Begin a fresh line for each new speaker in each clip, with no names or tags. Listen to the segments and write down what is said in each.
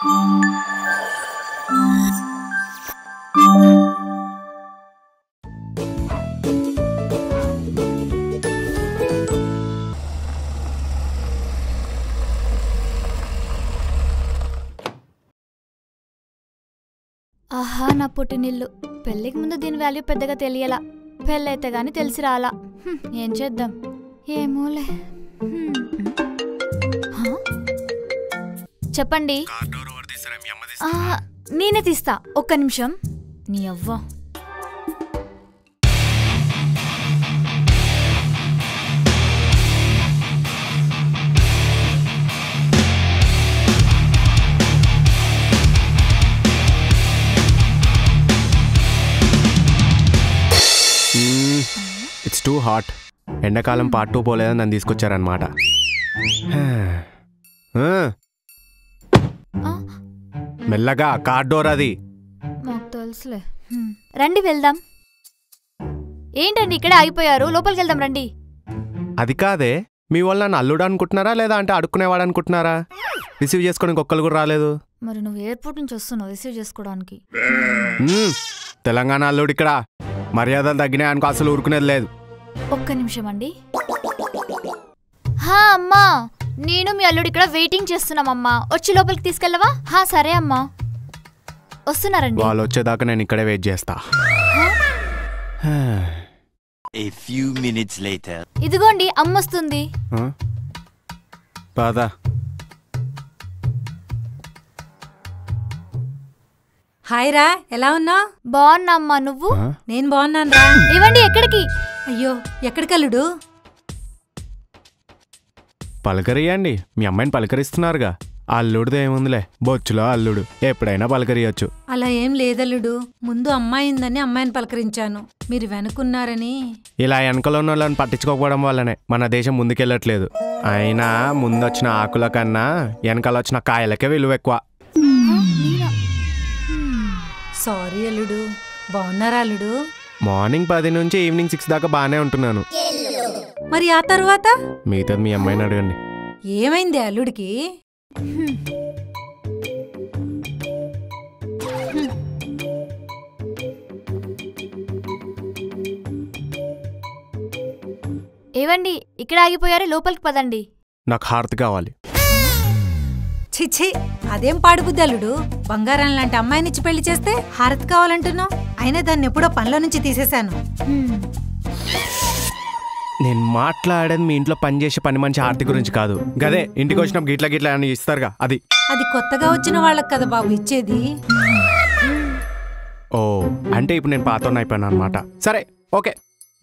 ఆహా నా పుట్టినిల్లు. పెళ్ళికి ముందు దీని వాల్యూ పెద్దగా తెలియలా, పెళ్ళైతే గాని తెలిసి రాలా. ఏం చేద్దాం, ఏమోలే. చెప్పండి. నేనే తీస్తా, ఒక్క నిమిషం. నీ అవ్వ.
It's too hot. ఎండాకాలం పార్ట్ 2 పోలేదని నన్ను తీసుకొచ్చారనమాట. మెల్లగా కార్ డోర్ అది.
మాకు తెలుసులే. రండి వెళ్దాం. ఏంటండి ఇక్కడే ఆగిపోయారు, లోపలికి వెళ్దాం రండి.
అది కాదే, మీ వాళ్ళు నన్ను అల్లుడు అనుకుంటున్నారా లేదా అంటే అడుక్కునేవాడు అనుకుంటున్నారా? రిసీవ్ చేసుకోవడానికి ఒక్కరు కూడా రాలేదు.
మరి నువ్వు ఎయిర్పోర్ట్ నుంచి వస్తున్నావు రిసీవ్ చేసుకోవడానికి.
తెలంగాణ అల్లుడు ఇక్కడ. మర్యాదలు తగ్గినాయి అనుకో, అసలు ఊరుకునేది లేదు.
ఒక్క నిమిషం అండి. అమ్మా, నేను మీ అల్లుడు ఇక్కడ వెయిటింగ్ చేస్తున్నామమ్మా, వచ్చి లోపలికి తీసుకెళ్ళవా? సరే అమ్మా, వస్తున్నారండి.
వాళ్ళు వచ్చేదాకా నేను ఇక్కడే వెయిట్ చేస్తా.
A few minutes later.
ఇదిగోండి అమ్మ వస్తుంది.
పద.
హాయ్ రా, ఎలా ఉన్నావు?
బాగున్నా అమ్మా, నువ్వు?
నేను బాగున్నాను రా.
ఇవ్వండి. ఎక్కడికి?
అయ్యో, ఎక్కడికల్లుడు?
పలకరియండి, మీ అమ్మాయిని పలకరిస్తున్నారుగా. అల్లుడిది ఏముందిలే, బొచ్చులో అల్లుడు, ఎప్పుడైనా పలకరియచ్చు.
అలా ఏం లేదల్లుడు, ముందు అమ్మాయిందని అమ్మాయిని పలకరించాను, మీరు వెనుకున్నారని.
ఇలా వెనకలో ఉన్న వాళ్ళని పట్టించుకోకపోవడం వల్లనే మన దేశం ముందుకెళ్ళట్లేదు. అయినా ముందొచ్చిన ఆకుల కన్నా వెనకాల వచ్చిన కాయలకే విలువ ఎక్కువ.
సారీ అల్లుడు. బాగున్నారా అల్లుడు?
మార్నింగ్ 10 నుంచి ఈవినింగ్ 6 దాకా బాగానే ఉంటున్నాను.
మరి ఆ తర్వాత?
మిగతాది మీ అమ్మాయిని అడగండి.
ఏమైంది అల్లుడికి?
ఏవండి ఇక్కడ ఆగిపోయారే, లోపలికి పదండి.
నాకు హారతి కావాలి.
చిచ్చి, అదేం పాడుబుద్ది అల్లుడు. బంగారం లాంటి అమ్మాయినిచ్చి పెళ్లి చేస్తే హారతి కావాలంటున్నావు? అయినా దాన్ని ఎప్పుడో పనిలో నుంచి తీసేశాను.
నేను మాట్లాడేది మీ ఇంట్లో పనిచేసే పని మంచి హారతి గురించి కాదు. గదే ఇంటికి వచ్చినప్పుడు గిట్ల గిట్ల అని ఇస్తారుగా, అది.
అది కొత్తగా వచ్చిన వాళ్ళకి కదా బాబు ఇచ్చేది.
ఓ, అంటే ఇప్పుడు నేను పాత అయిపోయాను అనమాట. సరే, okay,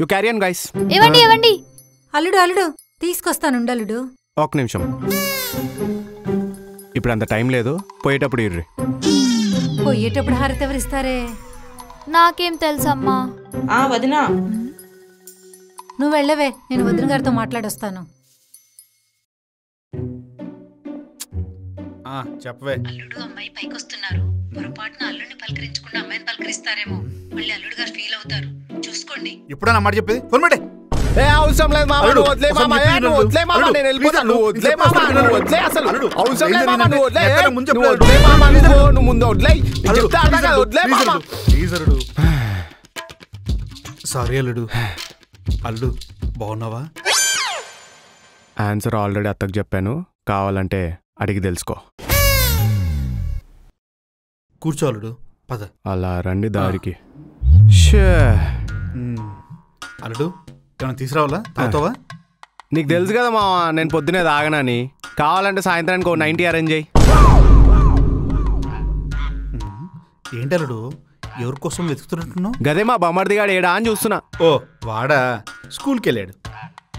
you carry on guys.
ఏవండి ఏవండి.
అల్లుడు అల్లుడు తీసుకొస్తానుండు అల్లుడు.
ఒక నిమిషం, ఇప్పుడు అంత టైం లేదు, పోయేటప్పుడు ఇర్రి.
పోయేటప్పుడు హారతి ఎవరిస్తారే?
నాకేం తెలుసమ్మా.
వదినా,
నువ్వు వెళ్ళవే, నేను వదిన గారితో మాట్లాడొస్తాను.
చెప్పవే.
అల్లుడు అమ్మాయి పైకొస్తున్నారు, పొరపాటున అల్లుడిని పలకరించకుండా అమ్మాయిని పలకరిస్తారేమో, మళ్ళీ అల్లుడు గారు ఫీల్ అవుతారు, చూసుకోండి.
ఇప్పుడు నా మాట చెప్పేది ఫోన్ పెట్టే.
అవసరం లేదు మామ, నువ్వు వదిలే మామ, నువ్వు వదిలే మామ, నేను వెళ్ళిపోతాను. నువ్వు వదిలే మామ, నువ్వు వదిలే, అసలు అవసరం లేదు మామ, నువ్వు వదిలే, నువ్వు వదిలే మామ, నువ్వు ముందు వదిలే, వదిలే మామ.
సారీ అల్లుడు. అల్లుడు బాగున్నావా?
ఆన్సర్ ఆల్రెడీ అత్తకు చెప్పాను, కావాలంటే అడిగి తెలుసుకో.
కూర్చో అల్లుడు, పద.
అలా రండి దారికి.
అల్లుడు ఏమైనా తీసుకురావాలా? తాగుతావా?
నీకు తెలుసు కదా మామ, నేను పొద్దునే తాగనని. కావాలంటే సాయంత్రానికి 90 అరేంజ్ అయ్యి.
ఏంటి అల్లుడు, ఎవరి కోసం వెతుకుతున్నట్టున్నావు?
గదే మా బొమ్మడిదిగాడు ఏడా అని చూస్తున్నా.
ఓ వాడా, స్కూల్కి వెళ్ళాడు.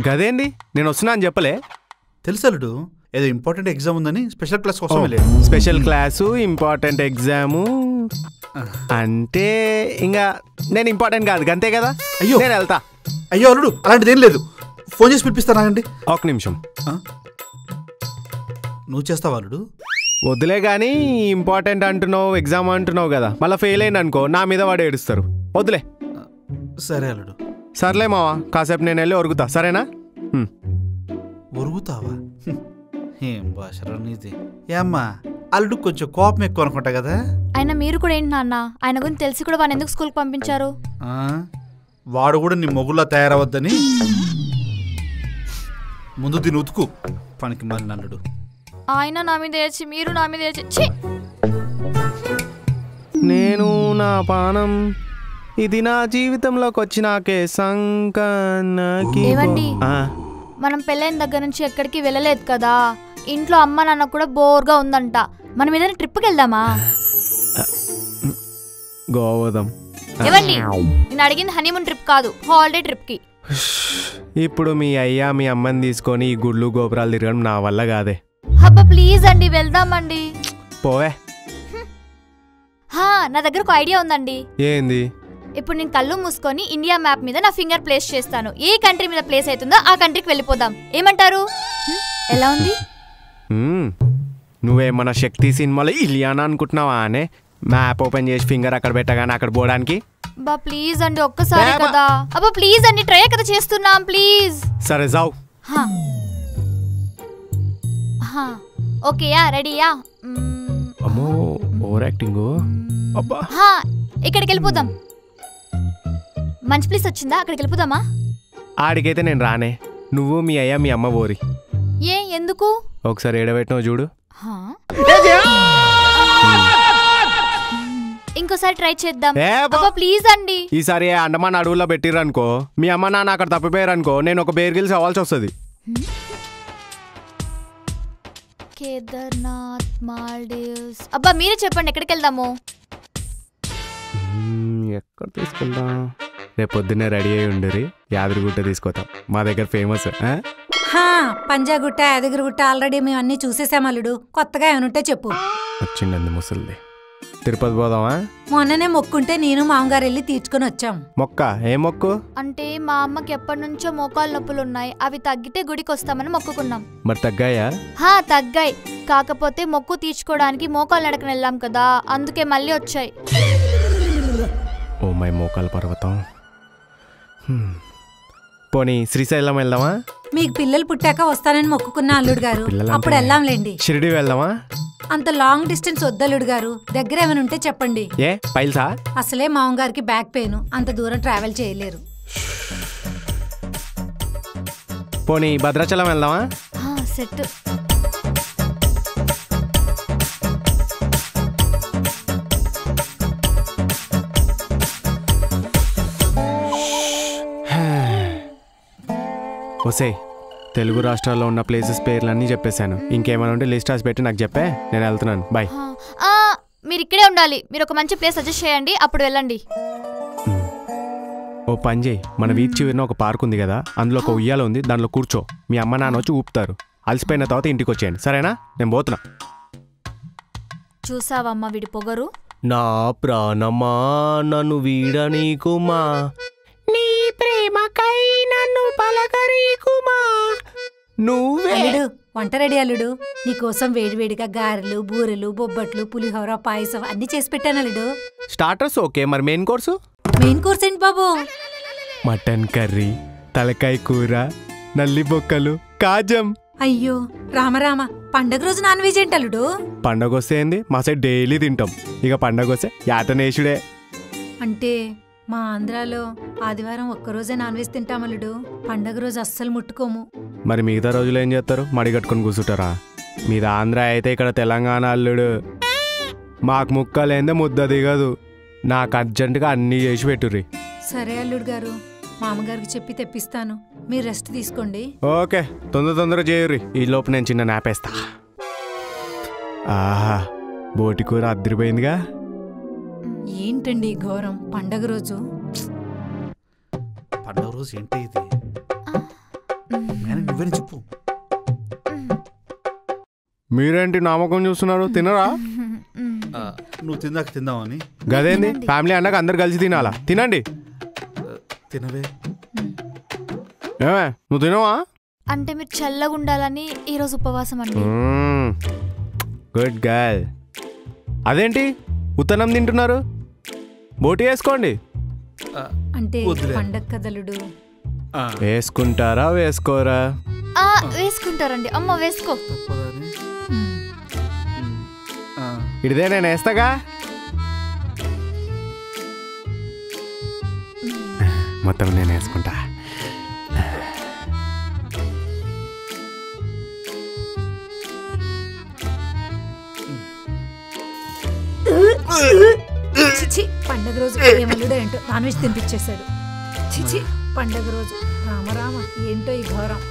గదేంది, నేను వస్తున్నా అని చెప్పలే?
తెలుసు అల్లుడు, ఏదో ఇంపార్టెంట్ ఎగ్జామ్ ఉందని స్పెషల్ క్లాస్ కోసం వెళ్ళాడు.
స్పెషల్ క్లాసు, ఇంపార్టెంట్ ఎగ్జాము అంటే ఇంకా నేను ఇంపార్టెంట్ కాదు, అంతే కదా. అయ్యో నేను వెళ్తా.
అయ్యో అల్లుడు, అలాంటిది ఏం లేదు, ఫోన్ చేసి పిలిపిస్తానండి.
ఒక నిమిషం.
నువ్వు చేస్తావా అల్లుడు?
వద్దులే కానీ, ఇంపార్టెంట్ అంటున్నావు, ఎగ్జామ్ అంటున్నావు కదా, మళ్ళీ ఫెయిల్ అయింది అనుకో, నా మీద వాడు ఏడుస్తారు. వద్దులే.
సరే అల్లుడు.
సర్లే మావా, కాసేపు నేను వెళ్ళి ఒరుగుతా, సరేనా?
ఒరుగుతావా? ఏం భాషరా నీది. ఏ అమ్మా, అల్లుడు కొంచెం కోపం ఎక్కువ అనుకుంటా కదా.
అయినా మీరు కూడా ఏంటి నాన్న, ఆయన గురించి తెలిసి కూడా వాడిని ఎందుకు స్కూల్కి పంపించారు?
వాడు కూడా నీ మొగుల్లా తయారవద్దని ముందు దీన్ని ఉతుకు. పనికి మరి అల్లుడు.
ఆయన నా మీద ఏడ్చి, మీరు నా మీద ఏడ్చి.
నేను నా పానం ఇది నా జీవితంలోకి వచ్చినాకే సంకనకి.
ఏవండి, మనం పెళ్ళైన దగ్గర నుంచి ఎక్కడికి వెళ్ళలేదు కదా, ఇంట్లో అమ్మ నాన్న కూడా బోర్గా ఉందంట. మనం ఏదైనా ట్రిప్కి వెళ్దామా?
గోవదం.
ఏవండి, నేను అడిగింది హనీమూన్ ట్రిప్ కాదు, హాలిడే ట్రిప్కి.
ఇప్పుడు మీ అయ్యా మీ అమ్మని తీసుకొని ఈ గుళ్ళు గోపురాలు తిరగడం నా వల్ల కాదే.
అబ్బా ప్లీజ్ అండి, వెళ్దామండి.
పోవే.
నా దగ్గర ఒక ఐడియా ఉందండి.
ఏంది?
ఇప్పుడు నేను కళ్ళు మూసుకొని ఇండియా మ్యాప్ మీద నా ఫింగర్ ప్లేస్ చేస్తాను. ఏ కంట్రీ మీద ప్లేస్ అవుతుందో ఆ కంట్రీకి వెళ్ళిపోదాం. ఏమంటారు? ఎలా ఉంది?
నువ్వేమన్నా శక్తి సినిమాలో ఇలియానా అనుకుంటున్నావా అనే? మ్యాప్ ఓపెన్ చేసి ఫింగర్ అక్కడ పెట్టగానే అక్కడ పోవడానికి.
బా ప్లీజ్ అండి, ఒక్కసారి కదా. అబ్బా ప్లీజ్ అండి, ట్రై కదా చేస్తున్నాం, ప్లీజ్.
సరే జావ్.
ఓకేయా, రెడీయా?
అమ్మో ఓవర్ యాక్టింగ్. అబ్బా
ఇక్కడికి వెళ్ళిపోదాం. మంచి ప్లేస్ వచ్చిందా, అక్కడికి వెళ్ళిపోదామా?
ఆడికైతే నేను రానే. నువ్వు మీ అయ్యా మీ అమ్మ పోరి.
ఎందుకు?
ఒకసారి ఏడబెట్టినావు చూడు.
ఇంకోసారి ట్రై చేద్దాం. ప్లీజ్ అండి.
ఈసారి అండమాన్ అడవుల్లో పెట్టిరనుకో, మీ అమ్మ నాన్న అక్కడ తప్పిపోయారనుకో, నేను ఒక బేర్ గిల్స్ అవ్వాల్సి వస్తుంది.
కేదార్నాథ్, మాల్డీవ్స్. అబ్బా మీరే చెప్పండి, ఎక్కడికి వెళ్దాము?
ఎక్కడ తీసుకెళ్దాం? రేపు పొద్దున్నే రెడీ అయి ఉండరు, యాదగిరిగుట్ట తీసుకొస్తాం. మా దగ్గర ఫేమస్.
పంజాగుట్ట, యాదగిరిగుట్ట ఆల్రెడీ మేము అన్ని చూసేసాం అల్లుడు. కొత్తగా ఏమనుంటే చెప్పు.
వచ్చిండంది ముసలిది. తిరుపతి పోదామా?
మొన్ననే మొక్కుంటే నేను మామగారు వెళ్ళి తీర్చుకొని వచ్చాం.
మొక్క? ఏ మొక్కు?
అంటే మా అమ్మకి ఎప్పటి నుంచో మోకాలు నొప్పులు ఉన్నాయి, అవి తగ్గితే గుడికి వస్తామని మొక్కుకున్నాం.
మరి తగ్గాయా?
తగ్గాయి. కాకపోతే మొక్కు తీర్చుకోవడానికి మోకాలు నడకని వెళ్ళాం కదా, అందుకే మళ్ళీ వచ్చాయి.
ఓ మై మోకాల పర్వతం. పోనీ శ్రీశైలం వెళ్దామా?
మీకు పిల్లలు పుట్టాక వస్తానని మొక్కుకున్నా అల్లుడు గారు, అప్పుడు వెళ్దాంలేండి.
షిరిడి వెళ్దామా?
అంత లాంగ్ డిస్టెన్స్ వద్దల్లుడు గారు, దగ్గర ఏమైనా ఉంటే చెప్పండి.
ఏ పైల్సా?
అసలే మామగారికి బ్యాక్ పెయిన్, అంత దూరం ట్రావెల్ చేయలేరు.
పోనీ భద్రాచలం వెళ్దామా?
సెట్.
ఒసే, తెలుగు రాష్ట్రాల్లో ఉన్న ప్లేసెస్ పేర్లన్నీ చెప్పేశాను. ఇంకేమైనా ఉంటే లిస్ట్ రాసి పెట్టి నాకు చెప్పే, నేను వెళ్తున్నాను. బాయ్.
మీరు ఇక్కడే ఉండాలి. మీరు ఒక మంచి ప్లేస్ సజెస్ట్ చేయండి, అప్పుడు వెళ్ళండి.
ఓ పని చేయి, మన వీధి చివరిన ఒక పార్క్ ఉంది కదా, అందులో ఒక ఉయ్యాల ఉంది, దానిలో కూర్చో. మీ అమ్మ నాన్న వచ్చి ఊపుతారు. అలసిపోయిన తర్వాత ఇంటికి వచ్చేయండి, సరేనా? నేను పోతున్నా.
చూసావమ్మా వీడి పొగరు.
నా ప్రాణమా నన్ను వీడనీకుమా, నీ ప్రేమకై నన్ను పలకరీకుమా. నువ్వే
వంట రెడీ అల్లుడు. నీకోసం వేడివేడిగా గారెలు, బూరెలు, బొబ్బట్లు, పులిహోర, పాయసం అన్ని చేసి పెట్టాను అల్లుడు.
స్టార్టర్స్ ఓకే, మరి మెయిన్ కోర్సు?
మెయిన్ కోర్స్ ఏంటి బాబు?
మటన్ కర్రీ, తలకాయ కూర, నల్లి బొక్కలు, కాజం.
అయ్యో రామరామ, పండగ రోజు నాన్ వెజ్ ఏంటి అల్లుడు?
పండగ వస్తే ఏంది, మా సైడ్ డైలీ తింటాం. ఇక పండగ వస్తే యాటనేషుడే.
అంటే మా ఆంధ్రాలో ఆదివారం ఒక్కరోజే నాన్ వెజ్ తింటాం అల్లుడు, పండగ రోజు అస్సలు ముట్టుకోము.
మరి మిగతా రోజులు ఏం చేస్తారు? మడి కట్టుకొని కూర్చుంటారా? మీద ఆంధ్ర అయితే ఇక్కడ తెలంగాణ అల్లుడు. మాకు ముక్కలేందే ముద్ద దిగదు. నాకు అర్జెంటుగా అన్నీ చేసి పెట్టుర్రి.
సరే అల్లుడు గారు, మామగారికి చెప్పి తెప్పిస్తాను, మీరు రెస్ట్ తీసుకోండి.
ఓకే, తొందరగా చేయుర్రి. ఈ లోపు నేను చిన్న నాపేస్తా. ఆహా, బోటి కూర అద్దరిపోయిందిగా.
ఏంటండి ఘోరం, పండగ రోజు.
పండగ రోజు ఏంటి ఇది? నువ్వేనా చెప్పు.
మీరేంటి నామకం చూస్తున్నారు? తినరా?
నువ్వు తిందాక తిందామని.
గదేంది, ఫ్యామిలీ అన్నాక అందరు కలిసి తినాలా? తినండి.
తినవే.
ఏమే నువ్వు తినవా?
అంటే మీరు చల్లగా ఉండాలని ఈరోజు ఉపవాసం అండి.
Good girl. అదేంటి ఉత్తనం తింటున్నారు? బోటి వేసుకోండి.
అంటే పండగ కదలుడు.
వేసుకుంటారా వేసుకోరా?
వేసుకుంటారండి. అమ్మ వేసుకో.
ఇడిదే నేను వేస్తాగా. మొత్తం నేను వేసుకుంటా.
చిచి పండగ రోజు ఏమల్లుడో ఏంటో నాన్ వెజ్ తినిపించేశాడు. చిచి పండగ రోజు రామరామ ఏంటో ఈ ఘోరం.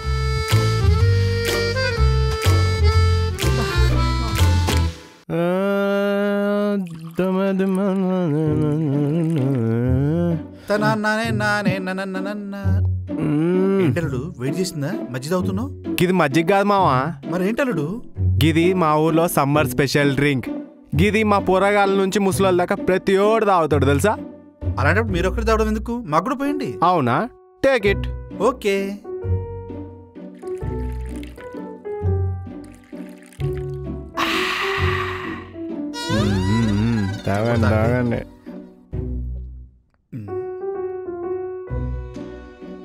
ఏంటలుడు వెయిట్ చేసిందా? మజ్జిగ తాగుతున్నావు?
గిది మజ్జిగ కాదు మావా.
మరి ఏంటలుడు?
గిది మా ఊర్లో సమ్మర్ స్పెషల్ డ్రింక్. గిది మా పోరగాళ్ళ నుంచి ముసలాళ్ళ దాకా ప్రతి ఓడు తాగుతాడు తెలుసా.
అలాంటప్పుడు మీరు ఒక్కటి తాగడం ఎందుకు? మాకు కూడా పోయండి.
అవునా? Take it.
ఓకే.
తాగండి తాగండి.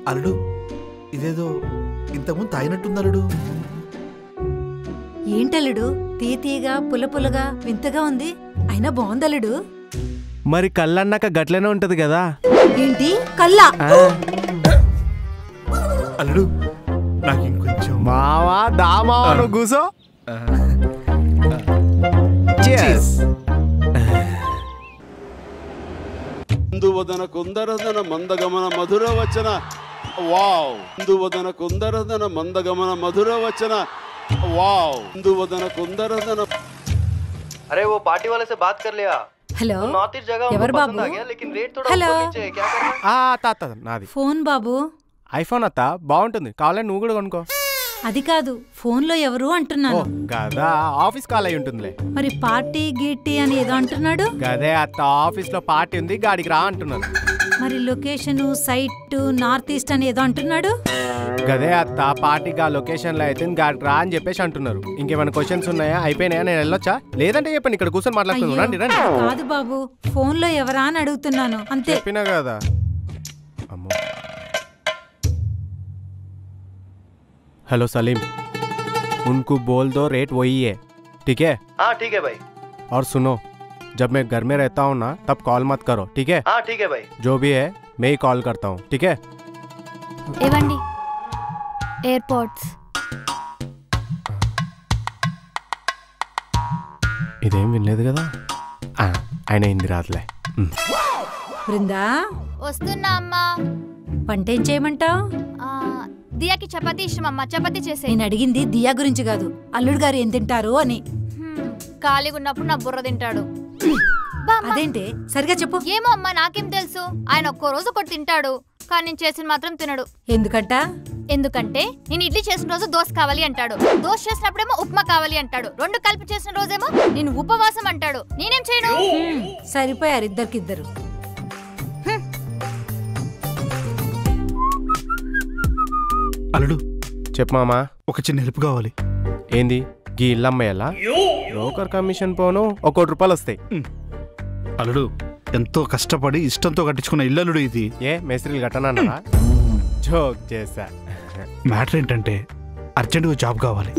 అల్లుడు ఇదేదో ఇంతకుముందు తాగినట్టుంది అల్లుడు.
ఏంటల్లుడు తీయగా పులపులగా వింతగా ఉంది. అయినా బాగుందల్లుడు.
మరి కళ్ళన్నాక గట్లనే ఉంటది కదా.
ఏంటి కల్లా?
అల్లుడు నాకు ఇంకొంచెం.
మావా దామావా నువ్వు కూసో.
కుందువదన కుందరదన మందగమన మధుర వచన. వావ్. కుందువదన కుందరదన మందగమన మధుర వచన. वाव కుందువదన కుందరదన.
अरे वो पार्टी वाले से बात कर लिया.
హలో
नॉर्थ ईस्ट जगह
ఎవరు
उनको
బాబు?
पसंद आ गया लेकिन रेट थोड़ा
హలో
ऊपर नीचे है. क्या करना है?
తాత నాది
ఫోన్ బాబు.
ఐఫోన్ అత్త బాగుంటుంది, కావాలని నువ్వు కూడా కొనుక్కో.
అది కాదు ఫోన్లో ఎవరు అంటున్నాను.
గదా ఆఫీస్ కాల్ అయి ఉంటుందిలే.
మరి పార్టీ గీటీ అని ఏదో అంటున్నాడు.
గదే అత్త ఆఫీస్ లో పార్టీ ఉంది గాడికి రా అంటున్నాను.
మరి లొకేషన్ సైట్ నార్త్ ఈస్ట్ అని ఏదో అంటున్నాడు.
గదే అత్త పార్టీగా లొకేషన్ లో అయితే గాడికి రా అని చెప్పేసి అంటున్నారు. ఇంకేమైనా క్వశ్చన్స్ ఉన్నాయా? అయిపోయినాయా? నేను వెళ్ళొచ్చా? లేదంటే చెప్పండి, ఇక్కడ కూర్చొని మాట్లాడుతున్నాను. రండి రండి.
కాదు బాబు ఫోన్ లో ఎవరా అని అడుగుతున్నాను అంతే.
చెప్పినా కదా. అమ్మో. हेलो सलीम, उनको बोल दो रेट वही है, ठीक है?
हाँ ठीक है भाई.
और सुनो, जब मैं घर में रहता हूँ ना तब कॉल मत करो, ठीक है?
हाँ ठीक है भाई.
जो भी है मैं ही कॉल करता हूँ, ठीक है?
ఇవ్వండి ఎయిర్పోర్ట్స్.
ఇదేం వినలేదు కదా. ఆయన హిందీ రాదులే.
బృందా
వస్తున్నా అమ్మా.
వంట ఏం చేయమంటావు?
దియాకి చపాతీ ఇష్టం అమ్మా, చపాతీ చేసే.
నేను అడిగింది దియా గురించి కాదు, అల్లుడు గారు ఏం తింటారు అని.
ఖాళీగా ఉన్నప్పుడు నా బుర్ర తింటాడు.
అదేంటి సరిగా చెప్పు.
ఏమో అమ్మా నాకేం తెలుసు. ఆయన ఒక్కో రోజు ఒకటి తింటాడు, కానీ నేను చేసిన మాత్రం తినడు.
ఎందుకంట?
ఎందుకంటే నేను ఇడ్లీ చేసిన రోజు దోశ కావాలి అంటాడు, దోశ చేసినప్పుడేమో ఉప్మా కావాలి అంటాడు, రెండు కలిపి చేసిన రోజేమో నేను ఉపవాసం అంటాడు. నేనేం చేయను?
సరిపోయారు ఇద్దరికిద్దరు.
అల్లుడు
చెప్పు మామా.
ఒక చిన్న హెల్ప్ కావాలి.
ఏంది? గీ ఇల్లు అమ్మేయాలా? బ్రోకర్ కమిషన్ పోను ₹1 కోటి వస్తాయి.
అల్లుడు ఎంతో కష్టపడి ఇష్టంతో కట్టించుకున్న ఇల్లు అల్లుడు ఇది.
ఏ మేస్త్రీలు కట్టనన్నారా? జోక్ చేశా.
మ్యాటర్ ఏంటంటే అర్జెంటుగా జాబ్ కావాలి.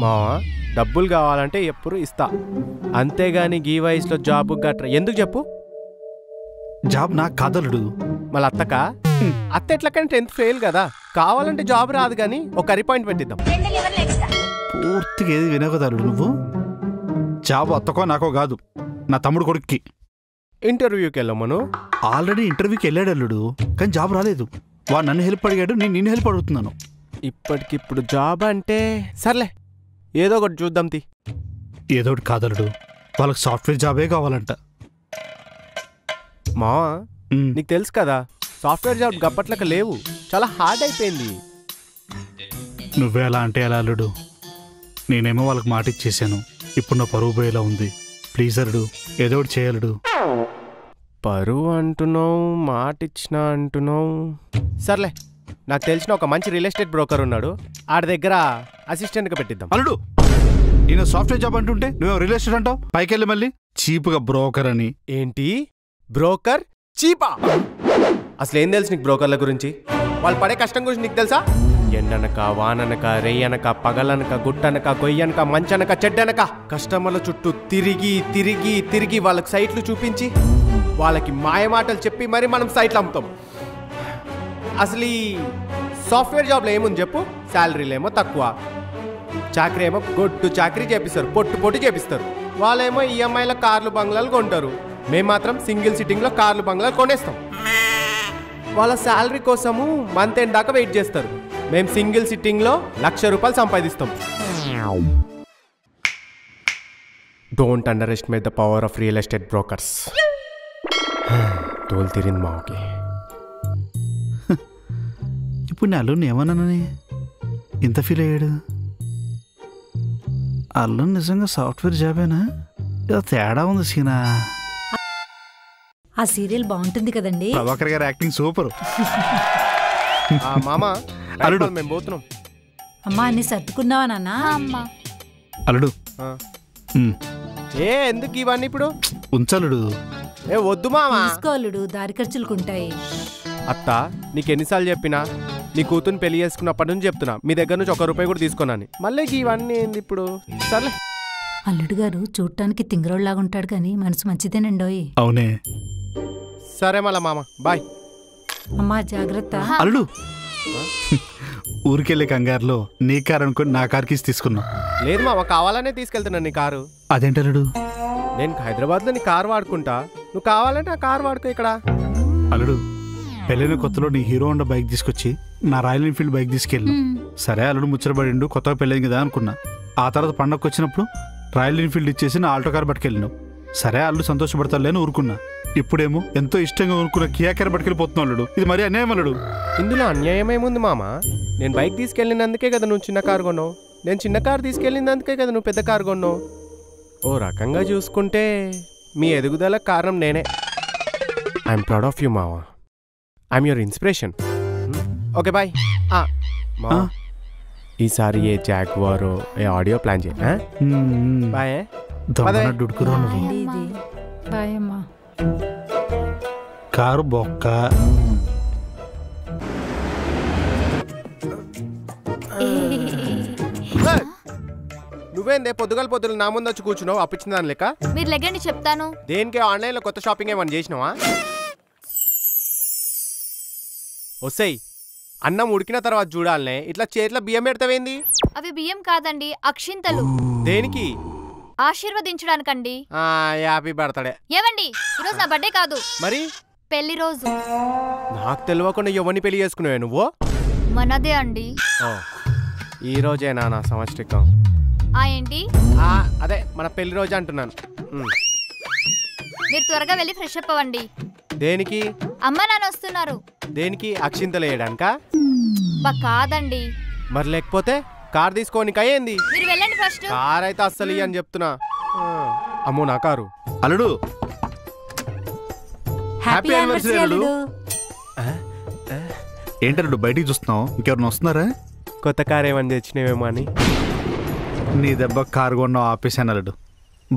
మావా డబ్బులు కావాలంటే ఎప్పుడు ఇస్తా, అంతేగాని గీ వయసులో జాబ్ గట్రా ఎందుకు చెప్పు?
జాబ్ నాకు కాదలుడు.
మళ్ళీ అత్తకా? అత్త ఎట్లకంటే 10th ఫెయిల్ కదా, కావాలంటే జాబ్ రాదు కానీ ఒక కర్రీ పాయింట్ పెట్టిద్దాం.
పూర్తిగా ఏది వినగదలుడు నువ్వు. జాబ్ అత్తకో నాకో కాదు, నా తమ్ముడు కొడుక్కి.
ఇంటర్వ్యూకి వెళ్ళమను.
ఆల్రెడీ ఇంటర్వ్యూకి వెళ్ళాడు అల్లుడు, కానీ జాబ్ రాలేదు. వాడు నన్ను హెల్ప్ అడిగాడు, నేను నిన్ను హెల్ప్ అడుగుతున్నాను.
ఇప్పటికిప్పుడు జాబ్ అంటే సర్లే ఏదో ఒకటి చూద్దాం తి.
ఏదో ఒకటి కాదలుడు, వాళ్ళకి సాఫ్ట్వేర్ జాబే కావాలంట.
మావా నీకు తెలుసు కదా సాఫ్ట్వేర్ జాబ్ గప్పట్లక లేవు, చాలా హార్డ్ అయిపోయింది.
నువ్వే అలా అంటే ఎలా అల్లుడు? నేనేమో వాళ్ళకి మాట ఇచ్చేసాను, ఇప్పుడు నా పరువు పోయేలా ఉంది. ప్లీజ్ అల్లుడు ఏదో ఒకటి చేయలుడు.
పరువు అంటున్నావు, మాట ఇచ్చిన అంటున్నావు. సర్లే నాకు తెలిసిన ఒక మంచి రియల్ ఎస్టేట్ బ్రోకర్ ఉన్నాడు, ఆడి దగ్గర అసిస్టెంట్గా పెట్టిద్దాం.
అల్లుడు నేను సాఫ్ట్వేర్ జాబ్ అంటుంటే నువ్వు రియల్ ఎస్టేట్ అంటావు. పైకెళ్ళి మళ్ళీ చీప్గా బ్రోకర్ అని.
ఏంటి బ్రోకర్ చీపా? అసలు ఏం తెలుసు నీకు బ్రోకర్ల గురించి? వాళ్ళు పడే కష్టం గురించి నీకు తెలుసా?
ఎండనక వాననక రేయనక పగలనక గుట్టనక గొయ్యనక మంచనక చెడ్డనక కస్టమర్ల చుట్టూ తిరిగి తిరిగి తిరిగి వాళ్ళకి సైట్లు చూపించి వాళ్ళకి మాయమాటలు చెప్పి మరి మనం సైట్లు అమ్ముతాం. అసలు ఈ సాఫ్ట్వేర్ జాబ్లో ఏముంది చెప్పు? శాలరీలు ఏమో తక్కువ, చాకరీ ఏమో గొడ్డు చాకరీ చేపిస్తారు, పొట్టు చేపిస్తారు. వాళ్ళేమో ఈఎంఐలో కార్లు బంగ్లాలు కొంటారు, మేము మాత్రం సింగిల్ సిట్టింగ్లో కార్లు బంగ్లాలు కొనేస్తాం. వాళ్ళ శాలరీ కోసము మంత్ ఎండ్ దాకా వెయిట్ చేస్తారు, మేము సింగిల్ సిట్టింగ్లో ₹1,00,000 సంపాదిస్తాం. Don't underestimate the power of real estate brokers. తోలు తిరింది మా ఓకే.
ఇప్పుడు నేను అల్లుని ఏమన్నానని ఇంత ఫీల్ అయ్యాడు? అల్లు నిజంగా సాఫ్ట్వేర్ జాబేనా? ఏదో తేడా ఉంది సీనా.
ఆ సీరియల్ బాగుంటుంది కదండి.
ప్రభాకర్ గారి యాక్టింగ్ సూపర్.
మామ
అల్లుడు
మేము పోతున్నాం.
అమ్మా అన్ని సర్దుకున్నావా నాన్న?
అమ్మా
అల్లుడు
ఏ ఎందుకు ఇవన్నీ ఇప్పుడు?
ఉంచలుడు.
ఏ వద్దు మామా.
తీసుకోవాలుడు, దారి ఖర్చులుకుంటాయి.
అత్త నీకు ఎన్నిసార్లు చెప్పినా నీ కూతుర్ని పెళ్లి చేసుకున్నప్పటి నుంచి చెప్తున్నా మీ దగ్గర నుంచి ₹1 కూడా తీసుకున్నాను. మళ్ళీ ఇవన్నీ ఏంది ఇప్పుడు? సర్లే.
అల్లుడు గారు చూడటానికి తింగరోళ్ళలాగా ఉంటాడు కానీ మనసు మంచిదేనండోయ్.
అవునే.
సరే మళ్ళా మామ బాయ్.
అమ్మా జాగ్రత్త.
అల్లుడు ఊరికెళ్ళే కంగారులో నీ కారు అనుకుని నా కార్కి తీసుకున్నా.
లేదు మామ, కావాలనే తీసుకెళ్తున్నాను నీ కారు.
అదేంటి అల్లుడు?
నేను హైదరాబాద్లో నీ కారు వాడుకుంటా, నువ్వు కావాలంటే ఆ కారు వాడుకో ఇక్కడ.
అల్లుడు పెళ్ళైన కొత్తలో నీ హీరో హోండా బైక్ తీసుకొచ్చి నా రాయల్ ఎన్ఫీల్డ్ బైక్ తీసుకెళ్ళి సరే అల్లుడు ముచ్చటపడిండు, కొత్తగా పెళ్ళైంది కదా అనుకున్నా. ఆ తర్వాత పండగకు వచ్చినప్పుడు రాయల్ ఎన్ఫీల్డ్ ఇచ్చేసి నా ఆల్టో కార్ పట్టుకెళ్ళినావు. సరే అల్లుడు సంతోషపడతాడులేని ఊరుకున్నా. ఇప్పుడేమో ఎంతో ఇష్టంగా ఊరుకున్న కియా కార్ పట్టుకెళ్ళిపోతున్నావు అల్లుడు. ఇది మరీ అన్యాయం అల్లుడు.
ఇందులో అన్యాయం ఏముంది మామ? నేను బైక్ తీసుకెళ్ళినందుకే కదా నువ్వు చిన్న కారు కొన్నావు, నేను చిన్న కారు తీసుకెళ్ళినందుకే కదా నువ్వు పెద్ద కారు కొన్నావు. ఓ రకంగా చూసుకుంటే మీ ఎదుగుదలకు కారణం నేనే. ఐఎమ్ ప్రౌడ్ ఆఫ్ యూ మావా. I'm your inspiration. Okay boy. ఈసారి ఏ జాగ్వారో ఏ ఆడియో ప్లాన్ చేయ. బాయ్.
బాయ్ అమ్మా.
కారు బొక్క.
నువ్వేందే పొద్దుగలు నా ముందు వచ్చి కూర్చున్నావు అప్పించిన దాని లెక్క?
మీరు లెగండి చెప్తాను.
దేనికి? ఆన్లైన్లో కొత్త షాపింగ్ ఏమన్నా చేసినావా? వస్తాయి అన్నం ఉడికిన తర్వాత చూడాలనే ఇట్లా చేతిలో బియ్యం పెడతావేంది?
అవి బియ్యం కాదండి, అక్షింతలు.
దేనికి?
ఆశీర్వదించడానికండి.
Happy birthday.
ఏవండి ఈరోజు నా బర్త్డే కాదు,
మరి
పెళ్లి రోజు.
నాకు తెలియకుండా ఎవరిని పెళ్లి చేసుకున్నావే నువ్వు?
మనదే అండి.
ఈ రోజేనా నా సంవత్సరికం?
ఏంటి?
అదే మన పెళ్లి రోజు అంటున్నాను.
మీరు త్వరగా వెళ్ళి ఫ్రెష్ అప్ అవ్వండి.
దేనికి?
అమ్మ నాన్న వస్తున్నారు.
దేనికి? అక్షింతలు వేయడానికా?
కాదండి.
మరి లేకపోతే కార్ తీసుకోనికి అయ్యింది.
మీరు వెళ్ళండి ఫస్ట్.
కార్ అయితే అస్సలు అని చెప్తున్నా. అమ్మో నా కారు.
అల్లుడు
హ్యాపీ యానివర్సరీ అల్లుడు.
ఏంటల్లుడు బయటికి చూస్తున్నావు? ఇంకెవరిని వస్తున్నారా?
కొత్త కార్ ఏమని తెచ్చినవేమో అని.
నీ దెబ్బ కారు కొన్నావు ఆపేసాను అల్లుడు.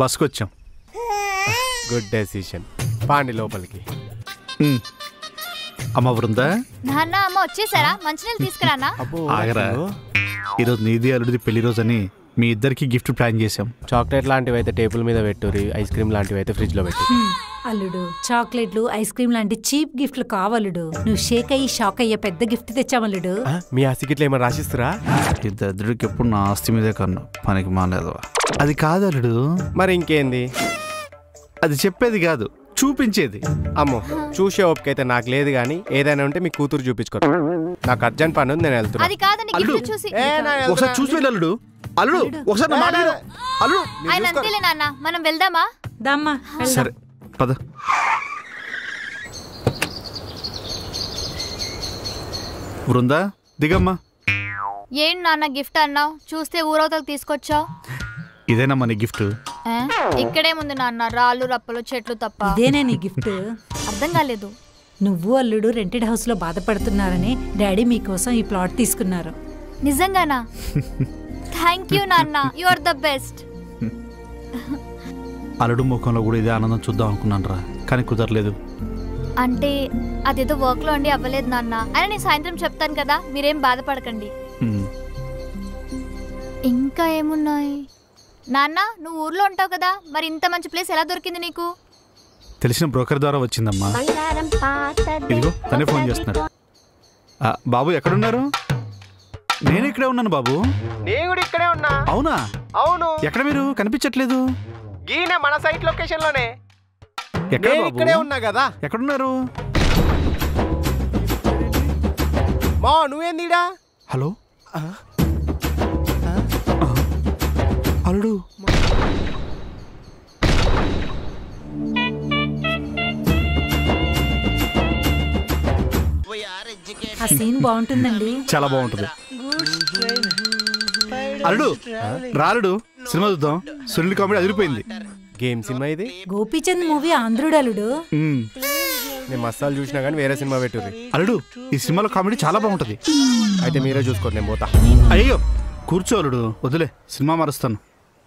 బస్కి వచ్చాం.
Good decision. పాండి లోపలికి.
అమ్మ వృందా.
నాన్న అమ్మ వచ్చేసారా? మంచినీళ్ళు తీసుకురానా?
ఆగరా, ఈరోజు నీది అల్లుడిది పెళ్లి రోజు అని మీ ఇద్దరికి గిఫ్ట్ ప్లాన్ చేసాం.
చాక్లెట్ లాంటివి అయితే టేబుల్ మీద పెట్టుర్రి, ఐస్ క్రీమ్ లాంటివి అయితే ఫ్రిడ్జ్ లో పెట్టు.
అల్లుడు చాక్లెట్లు ఐస్ క్రీమ్ లాంటి చీప్ గిఫ్ట్లు కావాలడు. నువ్వు షేక్ అయ్యి షాక్ అయ్యే పెద్ద గిఫ్ట్ తెచ్చామల్లుడు.
మీ ఆస్తికిట్లు ఏమైనా రాసిస్తురా?
ఈ దరిద్రుడికి ఎప్పుడు నా ఆస్తి మీదే కన్నా పనికి మానేదు. అది కాదు అల్లుడు.
మరి ఇంకేంది?
అది చెప్పేది కాదు, చూపించేది.
అమ్మో చూసే ఓపిక అయితే నాకు లేదు, కానీ ఏదైనా ఉంటే మీ కూతురు చూపించుకో. నాకు అర్జెంట్ పని ఉంది, నేను వెళ్తున్నా.
అది కాదండి, గిఫ్ట్ చూసి.
ఒకసారి చూసి వెళ్ళి అల్లుడు. అల్లుడు ఒకసారి నా మాట విను. అల్లుడు
ఆయన అంతేలే నాన్న, మనం వెళ్దామా?
దమ్మా.
సరే పద. వృందా దిగమ్మా.
ఏంటి నాన్న గిఫ్ట్ అన్నావు? చూస్తే ఊరవతలకు తీసుకొచ్చావు.
ఇదేనమ్మా నీ గిఫ్ట్.
ఇక్కడేముంది నాన్న, రాళ్ళు రప్పలు చెట్లు తప్ప.
ఇదేనే నీ గిఫ్ట్?
అర్థం కాలేదు.
నువ్వు అల్లుడు రెంటెడ్ హౌస్ లో బాధపడుతున్నారని డాడీ మీకోసం ఈ ప్లాట్ తీసుకున్నారు.
నిజంగానా? థ్యాంక్ యూ నాన్న, యు ఆర్ ద బెస్ట్.
అల్లుడు ముఖంలో కూడా ఇదే ఆనందం చూద్దాం అనుకున్నాను రా, కానీ కుదరలేదు.
అంటే అదేదో వర్క్ లో అండి అవ్వలేదు నాన్న. అయినా నేను సాయంత్రం చెప్తాను కదా, మీరేం బాధపడకండి. ఇంకా ఏమున్నాయి నాన్న? నువ్వు ఊర్లో ఉంటావు కదా, మరి ఇంత మంచి ప్లేస్ ఎలా దొరికింది నీకు?
తెలిసిన బ్రోకర్ ద్వారా వచ్చిందమ్మా. ఇదిగో తనే ఫోన్ చేస్తున్నాడు. బాబు ఎక్కడున్నారు? నేను ఇక్కడే ఉన్నాను బాబు.
నేను కూడా ఇక్కడే ఉన్నా.
అవునా?
అవును.
ఎక్కడ మీరు కనిపించట్లేదు?
గీనే మన సైట్ లొకేషన్ లోనే.
ఎక్కడ బాబు?
ఇక్కడే ఉన్నా కదా.
ఎక్కడున్నారు?
మా నువ్వేందిడా?
హలో అల్లుడు.
ఆ సీన్ బాగుంటుందండి.
చాలా బాగుంటుంది. అల్లుడు రాలుడు సినిమా చూద్దాం. సునీల్ కామెడీ అదిరిపోయింది.
గేమ్ సినిమా ఇది.
గోపీచంద్ మూవీ ఆంధ్రుడు అల్లుడు.
నేను మసాలు చూసినా కానీ వేరే సినిమా పెట్టుర్రి.
అల్లుడు ఈ సినిమాలో కామెడీ చాలా బాగుంటది.
అయితే మీరే చూసుకోండి, నేను పోతా.
అయ్యో కూర్చో అల్లుడు, వదిలే సినిమా మారుస్తాను.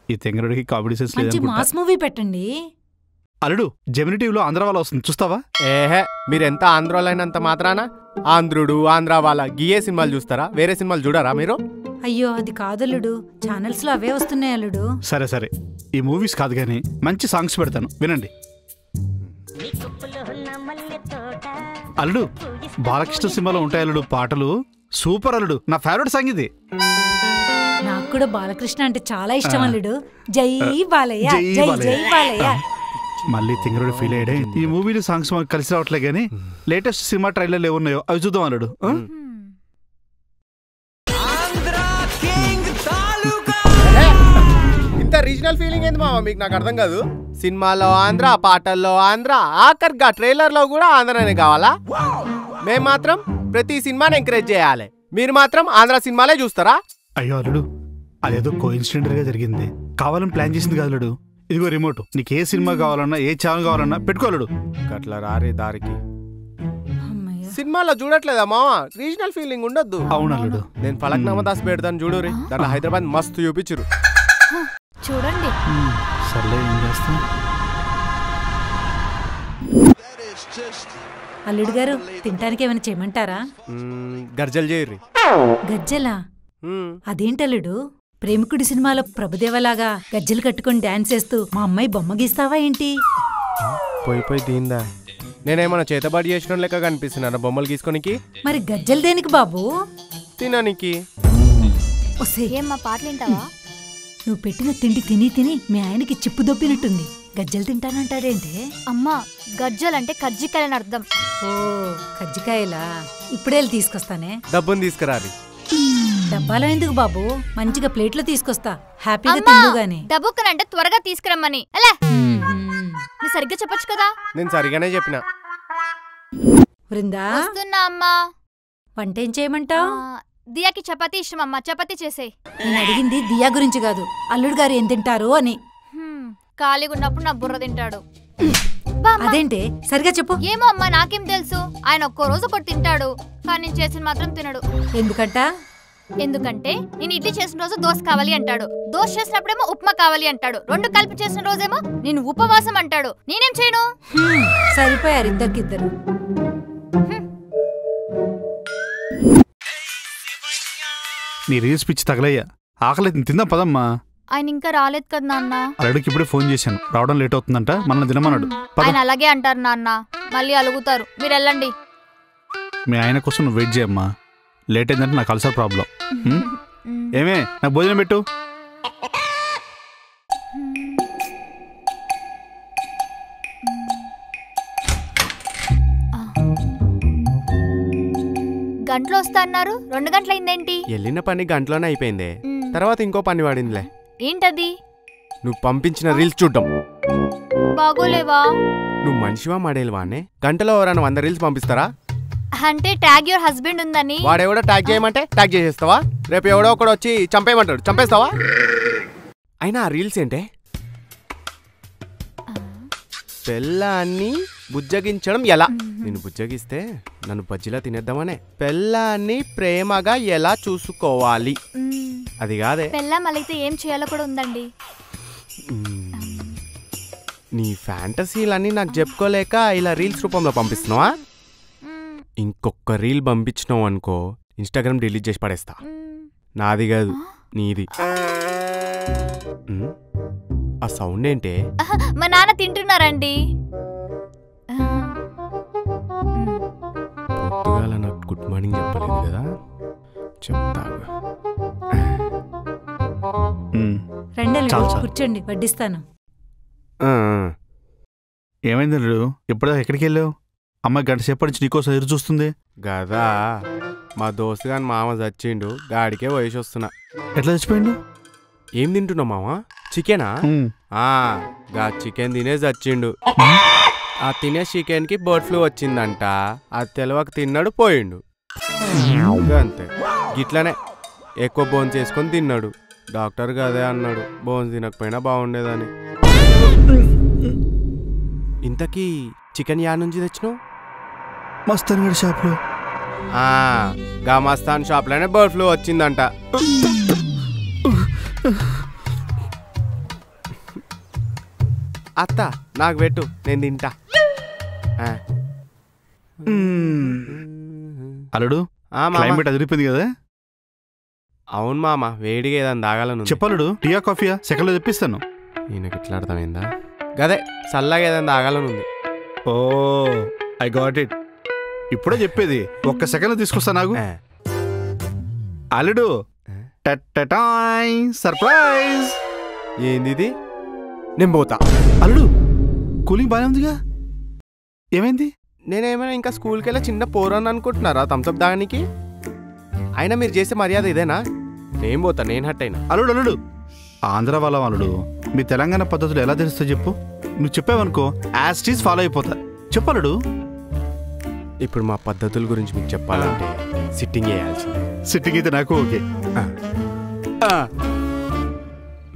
ఈ తెంగరుడికి కామెడీ సెన్స్ లేదు.
మాస్ మూవీ పెట్టండి.
అల్లుడు జెమిని టీవీలో ఆంధ్ర వాళ్ళ వస్తుంది, చూస్తావా?
ఏహే, మీరెంత ఆంధ్రోలైనంత మాత్రాన ఆంధ్రుడు ఆంధ్ర వాళ్ళ గియే సినిమాలు చూస్తారా? వేరే సినిమాలు చూడరా మీరు?
అయ్యో అది కాదల్లుడు, ఛానల్స్ లో అవే వస్తున్నాయి అల్లుడు.
సరే సరే, ఈ మూవీస్ కాదు కానీ మంచి సాంగ్స్ పెడతాను, వినండి. అల్లుడు బాలకృష్ణ సినిమాలో ఉంటాయి అల్లుడు పాటలు, సూపర్ అల్లుడు. నా ఫేవరెట్ సాంగ్ ఇది.
నాకు కూడా బాలకృష్ణ అంటే చాలా ఇష్టం అల్లుడు. జై బాలయ్య, జై జై బాలయ్య.
మళ్ళీ తింగరుడు ఫీల్ అయ్యాడే. ఈ మూవీలో సాంగ్స్ మనకు కలిసి రావట్లే కానీ లేటెస్ట్ సినిమా ట్రైలర్లు ఏమున్నాయో అవి చూద్దాం అల్లుడు.
ఇంత రీజనల్ ఫీలింగ్ ఏంది మావా మీకు? నాకు అర్థం కాదు. సినిమాలో ఆంధ్ర, పాటల్లో ఆంధ్ర, ఆఖరిగా ట్రైలర్ లో కూడా ఆంధ్రనే కావాలా? మేము మాత్రం ప్రతి సినిమాని ఎంకరేజ్ చేయాలి, మీరు మాత్రం ఆంధ్ర సినిమాలే చూస్తారా?
అయ్యో అల్లుడు అదేదో కోఇన్సిడెంటల్ గా జరిగింది, కావాలని ప్లాన్ చేసింది కాదు అల్లుడు. ఇదిగో రిమోట్, నీకు ఏ సినిమా కావాలన్నా ఏ ఛానల్ కావాలన్నా పెట్టుకోలేడు.
అట్లా రారే దారికి. సినిమాలో చూడట్లేదా మావా? రీజనల్ ఫీలింగ్ ఉండొద్దు.
అవును అల్లుడు.
నేను ఫలక్నామా దాస్ పెడతాను చూడు రే, దాంట్లో హైదరాబాద్ మస్తు చూపించురు.
చూడండి.
సర్లే ఏం చేస్తాం.
అల్లుడు గారు తినటానికి ఏమైనా చేయమంటారా?
గర్జలు చేయర్రి.
గజ్జలా? అదేంటల్లుడు, ప్రేమికుడి సినిమాలో ప్రభుదేవలాగా గజ్జలు కట్టుకుని డాన్స్ చేస్తూ మా అమ్మాయి బొమ్మ గీస్తావా ఏంటి?
పోయి దీందా, నేనేమన్నా చేతబాటు చేసిన లెక్క కనిపిస్తున్నాను బొమ్మలు గీసుకోనికి?
మరి గజ్జలు దేనికి బాబు?
తిననికి.
ఏమ్మా పాటలు వింటావా?
నువ్వు పెట్టిన తిండి తిని తిని మీ ఆయనకి చిప్పు దొప్పినట్టుంది. గజ్జలు తింటానంటాడేంటే?
అమ్మా గజ్జలంటే కజ్జికాయలని అర్థం.
ఓ కజ్జికాయలా? ఇప్పుడే తీసుకొస్తానే.
డబ్బుని తీసుకురారి.
డబ్బాలో ఎందుకు బాబు, మంచిగా ప్లేట్లో తీసుకొస్తా, హ్యాపీగా తిందు గాని.
డబ్బుక్కనంటే త్వరగా తీసుకురమ్మని. అలా నువ్వు సరిగ్గా చెప్పొచ్చు కదా.
నేను సరిగానే చెప్పిన.
బృందా
వస్తున్నా అమ్మా.
వంట ఏం చేయమంటావు?
దియాకి చపాతీ ఇష్టం అమ్మా, చపాతీ చేసేయ్.
నేను అడిగింది దియా గురించి కాదు, అల్లుడు గారు ఏం తింటారు అని.
ఖాళీగా ఉన్నప్పుడు నా బుర్ర తింటాడు.
అదేంటే సరిగా చెప్పు.
ఏమో అమ్మా నాకేం తెలుసు, ఆయన ఒక్కో రోజు ఒకటి తింటాడు, కానీ నేను చేసిన మాత్రం తినడు. ఎందుకంటే నేను ఇడ్లీ చేసిన రోజు దోశ కావాలి అంటాడు, దోశ చేసినప్పుడేమో ఉప్మా కావాలి అంటాడు, రెండు కలిపి చేసిన రోజేమో నేను ఉపవాసం అంటాడు. నేనేం చేయను?
సరిపోయారు ఇద్దరికిద్దరు.
నీ రీల్స్ పిచ్చి తగలయ్యా, ఆకలి తిందాం పదమ్మా.
ఆయన ఇంకా రాలేదు కదా నాన్న.
అల్లుడికి ఇప్పుడే ఫోన్ చేశాను, రావడం లేట్ అవుతుందంట, మనల్ని తినమన్నాడు.
ఆయన అలాగే అంటారు నాన్న, మళ్ళీ అలుగుతారు. మీరు వెళ్ళండి.
మీ ఆయన కోసం నువ్వు వెయిట్ చేయమ్మా, లేట్ అయిందంటే నాకు అల్సర్ ప్రాబ్లం. ఏమే నాకు భోజనం పెట్టు.
గంటలో వస్తా అన్నారు, 2 గంటలైందేంటి?
వెళ్ళిన పని గంటలోనే అయిపోయింది, తర్వాత ఇంకో పని పడిందిలే.
ఏంటది?
నువ్వు పంపించిన రీల్స్ చూడ్డం.
బాగోలేవా?
నువ్వు మనిషివా మడేలువా అనే? గంటలో ఎవరైనా 100 రీల్స్ పంపిస్తారా?
అంటే ట్యాగ్ యువర్ హస్బెండ్ ఉందని.
వాడెవడో ట్యాగ్ చేయమంటే ట్యాగ్ చేసేస్తావా? రేపు ఎవడో ఒకడు వచ్చి చంపేయమంటాడు, చంపేస్తావా? అయినా ఆ రీల్స్ ఏంటే? పెళ్ళాన్ని బుజ్జగించడం ఎలా? నేను బుజ్జగిస్తే నన్ను బజ్జిలా తినేద్దామనే. పెళ్ళాన్ని ప్రేమగా ఎలా చూసుకోవాలి అది కాదే.
పెళ్ళాం అయితే ఏం చేయాలో కూడా ఉందండి.
నీ ఫ్యాంటసీలన్నీ నాకు చెప్పుకోలేక ఇలా రీల్స్ రూపంలో పంపిస్తున్నావా? ఇంకొక రీల్ పంపించినావు అనుకో ఇన్స్టాగ్రామ్ డిలీట్ చేసి పడేస్తా. నాది కాదు నీది. ఆ సౌండ్ ఏంటే?
మా నాన్న తింటున్నారండి.
పొద్దుగాల నాకు గుడ్ మార్నింగ్ చెప్పలేదు కదా, చెప్తాగా.
రెండల్లుడు కూర్చోండి, వడ్డిస్తాను.
ఏమైంది అల్లుడు? ఎప్పుడో ఎక్కడికి వెళ్ళావు? అమ్మాయి గంట సేపటి నుంచి నీకోసం ఎదురు చూస్తుంది
గదా. మా దోస్తు గాని మామ చచ్చిండు, గాడికే వయసు వస్తున్నా.
ఎట్లా చచ్చిపోయిండు?
ఏం తింటున్నావు మామ? చికెనా? గా చికెన్ తినే చచ్చిండు. ఆ తినే చికెన్ కి బర్డ్ ఫ్లూ వచ్చిందంట. అది తెలవక తిన్నాడు, పోయిండు. అంతే, గిట్లనే ఎక్కువ బోన్స్ చేసుకొని తిన్నాడు. డాక్టర్ అదే అన్నాడు, బోన్స్ తినకపోయినా బాగుండేదని. ఇంతకీ చికెన్ యా నుంచి తెచ్చినావు?
మస్తాన్ గడి షాప్లో.
గా మస్తాన్ షాప్లోనే బర్డ్ ఫ్లూ వచ్చిందంట. అత్త నాకు పెట్టు, నేను తింటా.
అల్లుడు క్లైమేట్ అదిరిపోయింది కదా?
అవును మామ, వేడిగా ఏదైనా తాగాలను.
చెప్పలుడు, టీయా కాఫీయా? సెకండ్లో తెప్పిస్తాను.
ఈయనకి ఎట్లా అర్థమైందా? గదే చల్లగా ఏదైనా తాగాలనుంది.
ఓ ఐ గాట్ ఇట్. ఇప్పుడే చెప్పేది, ఒక్క సెకండ్ తీసుకొస్తా నాకు. అల్లుడు సర్ప్రైజ్.
ఏంది? నేను పోతా.
అల్లుడు కూలింగ్ బాగానే ఉందిగా, ఏమైంది?
నేనేమైనా ఇంకా స్కూల్కి వెళ్ళి చిన్న పోరాన్ని అనుకుంటున్నారా థమ్స్అప్ దానికి? అయినా మీరు చేసే మర్యాద ఇదేనా? నేను పోతా, నేను హట్ అయినా.
అల్లుడు అల్లుడు ఆంధ్ర వాళ్ళం అల్లుడు, మీ తెలంగాణ పద్ధతులు ఎలా తెలుస్తా చెప్పు? నువ్వు చెప్పావనుకో యాస్టీస్ ఫాలో అయిపోతా. చెప్పలుడు.
ఇప్పుడు మా పద్ధతుల గురించి మీకు చెప్పాలంటే సిట్టింగ్ వేయాల్సింది.
సిట్టింగ్ అయితే నాకు ఓకే.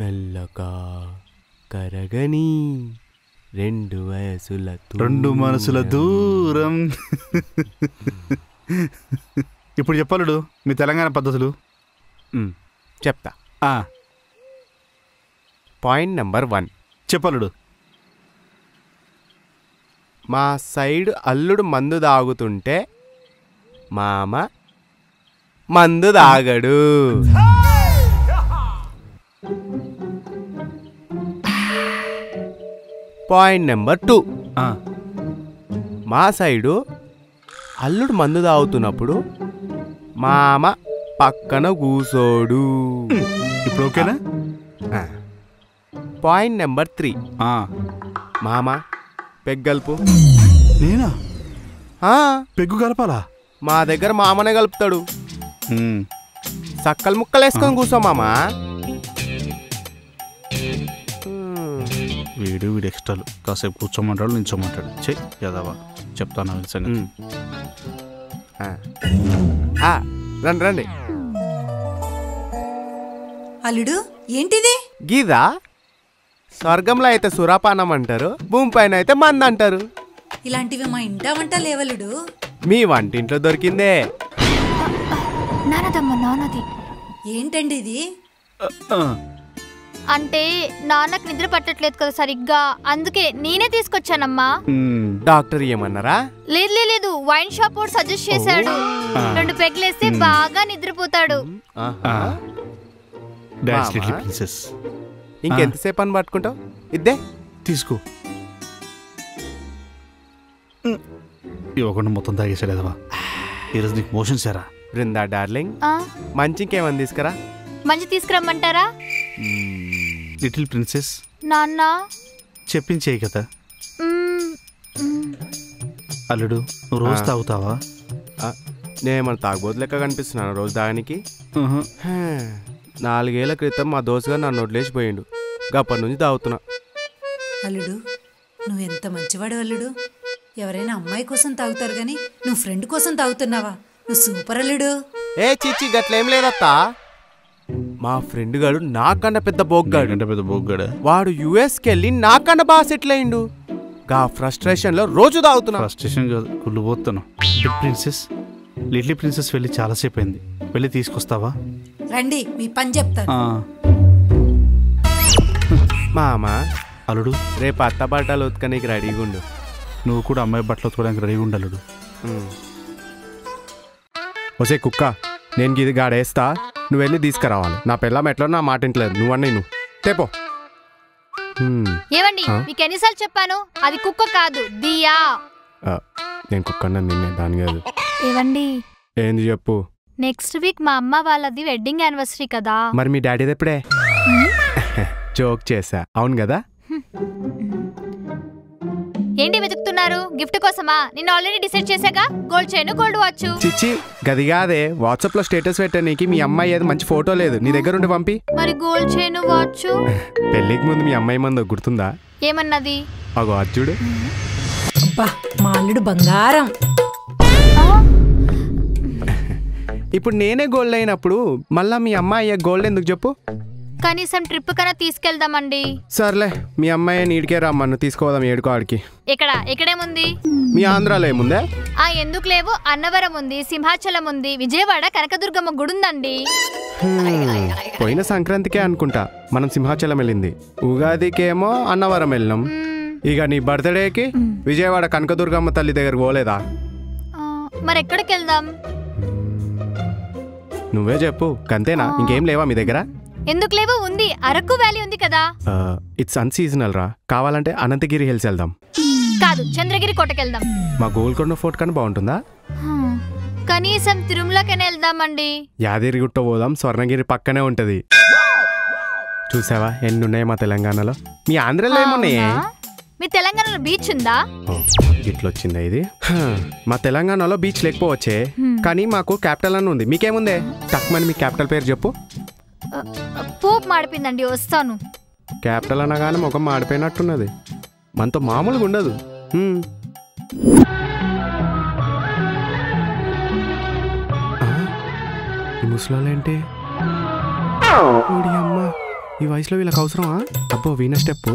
మెల్లగా కరగని రెండు వయసుల
రెండు మనసుల దూరం. ఇప్పుడు చెప్పలుడు మీ తెలంగాణ పద్ధతులు.
చెప్తా. Point number 1
చెప్పలుడు.
మా సైడ్ అల్లుడు మందు తాగుతుంటే మామ మందు తాగడు. పాయింట్ నెంబర్ 2 మా సైడు అల్లుడు మందు తాగుతున్నప్పుడు మామ పక్కన కూసోడు.
ఇప్పుడు ఓకేనా?
పాయింట్ నెంబర్ 3 మామ పెగ్గలుపు.
నేనా? పెగ్గు కలపాలా?
మా దగ్గర మామనే కలుపుతాడు. సక్కలు ముక్కలు వేసుకొని కూర్చో మామా.
వీడు ఎక్స్ట్రాలు కాసేపు కూర్చోమంటాడు, నిల్చోమంటాడు. చెయ్యి యదవా, చెప్తాను సంగతి.
రండి రండి.
అల్లుడు ఏంటిది?
గీదా స్వర్గంలో అయితే సురాపానం అంటారు, భూమి పైన అయితే మంద అంటారు.
ఇలాంటివి మా ఇంటా వంట లేవలుడు.
మీ వంటింట్లో దొరికిందే.
నాన్నది.
ఏంటండి ఇది?
అంటే నాన్నకు నిద్ర పట్టట్లేదు కదా సరిగ్గా, అందుకే నేనే తీసుకొచ్చానమ్మా.
డాక్టర్ ఏమన్నారా?
లేదు, వైన్ షాప్ వాడు సజెస్ట్ చేశాడు. 2 పెగ్లేస్తే బాగా నిద్రపోతాడు.
ఇంకెంతసేపు అని పట్టుకుంటావు? ఇద్దే
తీసుకో. ఇవ్వకుండా మొత్తం తాగేసాడేదవా. ఈరోజు నీకు మోషన్ సారా?
బృందా డార్లింగ్, మంచి ఇంకేమని తీసుకురా.
మంచి తీసుకురమ్మంటారా?
లిటిల్ ప్రిన్సెస్
నాన్న
చెప్పించేయి కదా. అల్లుడు నువ్వు రోజు తాగుతావా?
నేనేమన్నా తాగబోతు లెక్క కనిపిస్తున్నాను రోజు తాగనికి? 4 ఏళ్ల క్రితం మా దోస్తుగా నన్ను వదిలేసిపోయిండు, అప్పటి నుంచి తాగుతున్నా.
అల్లుడు నువ్వెంత మంచివాడు అల్లుడు. ఎవరైనా అమ్మాయి కోసం తాగుతారు గాని నువ్వు ఫ్రెండ్ కోసం తాగుతున్నావా? నువ్వు సూపర్ అల్లుడు.
ఏ చిచ్చి గట్లేం లేదత్తా. మా ఫ్రెండ్ గాడు నాకన్నా పెద్ద బోగ్గాడు. వాడు యుఎస్కి వెళ్ళి నాకన్నా బాగా సెటిల్ అయిండు. గా ఫ్రస్ట్రేషన్ లో రోజు తాగుతున్నా.
ఫ్రస్ట్రేషన్ కాదు, కుళ్ళిపోతున్నా. ప్రిన్సెస్ లిటిల్ ప్రిన్సెస్ వెళ్ళి చాలాసేపు అయింది, వెళ్ళి తీసుకొస్తావా?
రండి మీ పని చెప్తాను.
మామ
అల్లుడు
రేపు అత్త బట్టలు ఉతకనీకి రెడీగా ఉండు.
నువ్వు కూడా అమ్మాయి బట్టలు ఉతకడానికి రెడీగా ఉండు అల్లుడు.
ఒసే కుక్క, నేను ఇది గాడేస్తా, నువ్వు వెళ్ళి తీసుకురావాలి. నా పిల్లం ఎట్లా నా మాట ఇంటలేదు, నువ్వన్నీ నువ్వు తేపో.
ఏమండి మీకు ఎన్నిసార్లు చెప్పాను, అది కుక్క కాదు దియా.
నేను కుక్కన్నా నిన్నే, దాని కాదు.
ఏవండి
ఏంది చెప్పు.
నెక్స్ట్ వీక్ మా అమ్మ వాళ్ళది వెడ్డింగ్ యానివర్సరీ కదా.
మరి మీ డాడీది ఎప్పుడే? జోక్ చేసా, అవును కదా.
ఏంటి వెతుకుతున్నారు? గిఫ్ట్ కోసమా? నేను ఆల్రెడీ డిసైడ్ చేశాగా, గోల్డ్ చైన్ గోల్డ్ వాచ్.
చిచ్చి గది కాదే, వాట్సాప్ లో స్టేటస్ పెట్టానికి మీ అమ్మాయి ఏది మంచి ఫోటో లేదు, నీ దగ్గర ఉండి పంపి.
మరి గోల్డ్ చైన్ వాచ్
పెళ్ళికి ముందు మీ అమ్మాయి మందు గుర్తుందా?
ఏమన్నది?
అగో అచ్చుడు.
అబ్బా మా అల్లుడు బంగారం.
ఇప్పుడు నేనే గోల్డ్ అయినప్పుడు మళ్ళా మీ అమ్మాయి గోల్డ్ ఎందుకు చెప్పు?
కనీసం ట్రిప్ కన్నా తీసుకెళ్దామండి.
సర్లే, మీ అమ్మాయి నీడికే రమ్మను, తీసుకోదాం ఏడుకో ఆడికి.
ఇక్కడేముంది?
మీ ఆంధ్రాలో ఏముందే?
ఎందుకు లేవు, అన్నవరం ఉంది, సింహాచలం ఉంది, విజయవాడ కనకదుర్గమ్మ గుడి ఉందండి.
పోయిన సంక్రాంతికే అనుకుంటా మనం సింహాచలం వెళ్ళింది, ఉగాదికేమో అన్నవరం వెళ్ళినాం. ఇక నీ బర్త్డేకి విజయవాడ కనకదుర్గమ్మ తల్లి దగ్గర పోలేదా?
మరి ఎక్కడికి వెళ్దాం?
నువ్వే చెప్పు, కంతేనా? ఇంకేం లేవా మీ దగ్గర?
ఎందుకు లేవు, ఉంది, అరకు వ్యాలీ ఉంది కదా.
ఇట్స్ అన్సీజనల్ రా, కావాలంటే అనంతగిరి హిల్స్ వెళ్దాం.
కాదు, చంద్రగిరి కోటకెళ్దాం.
మా గోల్కొండ ఫోర్ట్ కన్నా బాగుంటుందా?
కనీసం తిరుమలకనే వెళ్దామండి.
యాదగిరిగుట్ట పోదాం, స్వర్ణగిరి పక్కనే ఉంటది. చూసావా ఎన్ని ఉన్నాయి మా తెలంగాణలో? మీ ఆంధ్రలో ఏమున్నాయి?
మీ తెలంగాణలో బీచ్ ఉందా?
ఇట్లొచ్చిందా ఇది? మా తెలంగాణలో బీచ్ లేకపోవచ్చే, కానీ మాకు క్యాపిటల్ అని ఉంది. మీకేముందే? తక్కువని మీ క్యాపిటల్ పేరు చెప్పు.
పోపు మాడిపోయిందండి, వస్తాను.
క్యాపిటల్ అనగానే ముఖం మాడిపోయినట్టున్నది, మనతో మామూలుగా ఉండదు. ఈ ముసలాలేంటి? అమ్మ, ఈ వయసులో వీళ్ళకి అవసరమా? అబ్బో వీణ స్టెప్.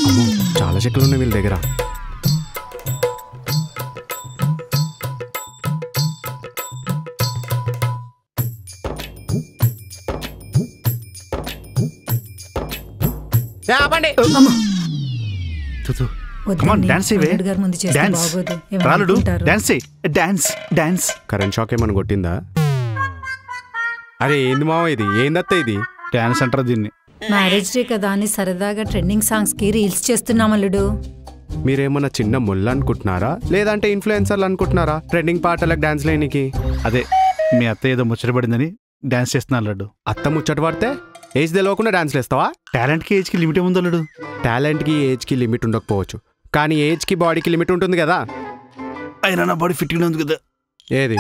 అమ్మో చాలా చెక్కలు ఉన్నాయి వీళ్ళ దగ్గర. కరెంట్ షాక్ ఏమని కొట్టిందా? అరే ఏంది మావ ఇది? ఏందత్త ఇది?
డాన్స్ అంటారు దీన్ని.
మ్యారేజ్ డే కదా అని సరదాగా ట్రెండింగ్ సాంగ్స్ కి రీల్స్ చేస్తున్నాం అల్లుడు.
మీరేమన్నా చిన్న ముళ్ళు అనుకుంటున్నారా, లేదంటే ఇన్ఫ్లుయెన్సర్లు అనుకుంటున్నారా ట్రెండింగ్ పాటలకు డాన్స్ లేనికి?
అదే మీ అత్త ఏదో ముచ్చటపడిందని డాన్స్ చేస్తున్నా అల్లుడు.
అత్త ముచ్చట పడితే ఏజ్ తెలియకుండా డాన్స్ వేస్తావా?
టాలెంట్కి ఏజ్కి లిమిట్ ఏముంది అల్లుడు?
టాలెంట్కి ఏజ్కి లిమిట్ ఉండకపోవచ్చు, కానీ ఏజ్కి బాడీకి లిమిట్ ఉంటుంది కదా.
అయినా నా బాడీ ఫిట్గా ఉంది కదా.
ఏది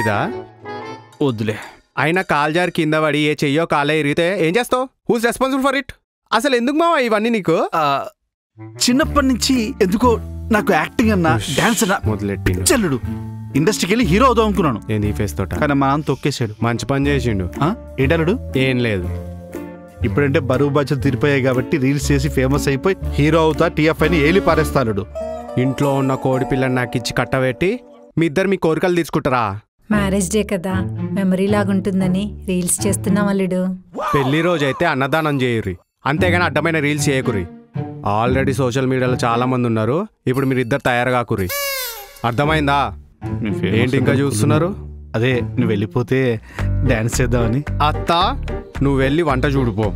ఇదా?
వద్దులే.
అయినా కాల్జార్ కింద పడి ఏ చెయ్యో కాలే ఇరిగితే ఏం చేస్తావు? Who's responsible for it? అసలు ఎందుకు మావా ఇవన్నీ నీకు?
చిన్నప్పటి నుంచి ఎందుకో నాకు యాక్టింగ్ అన్నా డాన్స్ అన్నా
మొదలెట్టి
చెల్లుడు. ఇండస్ట్రీకి వెళ్ళి హీరో అవుదాం అనుకున్నాను.
ఏంది ఈ ఫేస్ తోట?
కానీ మా నాన్న తొక్కేసాడు.
మంచి పని చేసిండు.
ఏంటల్లుడు?
ఏం లేదు,
ఇప్పుడంటే బరువు బాధ్యత తీరిపోయాయి కాబట్టి రీల్స్ చేసి ఫేమస్ అయిపోయి హీరో అవుతా టీఎఫ్ఐని ఏలి పారేస్తాడు.
ఇంట్లో ఉన్న కోడి పిల్లని నాకు ఇచ్చి కట్టబెట్టి మీ ఇద్దరు మీ కోరికలు తీసుకుంటారా?
మ్యారేజ్ డే కదా, మెమరీ లాగుంటుందని రీల్స్ చేస్తున్నాం అల్లుడు.
పెళ్లి రోజు అయితే అన్నదానం చేయరు, అంతేగాని అడ్డమైన రీల్స్ చేయకురి. ఆల్రెడీ సోషల్ మీడియాలో చాలా మంది ఉన్నారు, ఇప్పుడు మీరు ఇద్దరు తయారు కాకురి. అర్థమైందా? ఏంటి ఇంకా చూస్తున్నారు?
అదే నువ్వు వెళ్ళిపోతే డాన్స్ చేద్దామని.
అత్త నువ్వు వెళ్ళి వంట చూడుపో.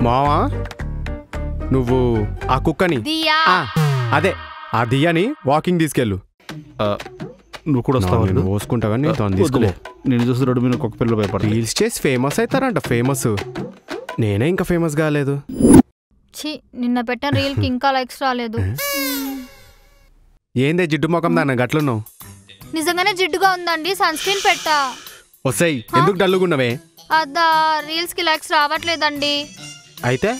మావా నువ్వు ఆ కుక్కని, అదే ఆ దియ్యని వాకింగ్ తీసుకెళ్ళు.
నువ్వు కూడా వస్తావు?
పోసుకుంటా కానీ తీసుకో.
నేను చూసి రోడ్డు మీద కుక్క పిల్లలు భయపడ
రీల్స్ చేసి ఫేమస్ అవుతారంట. ఫేమస్ నేనే ఇంకా ఫేమస్ కాలేదు.
నిన్న పెట్టిన రీల్ కి ఇంకా లైక్స్ రాలేదు.
ఏందే జిడ్డు ముఖం దాన్న గట్లున్నావు?
నిజంగానే జిడ్డుగా ఉందండి, సన్ స్క్రీన్ పెట్టా.
వస్తాయి ఎందుకు డల్లుగున్నవే?
అదా రీల్స్ కి లైక్స్ రావట్లేదండి.
అయితే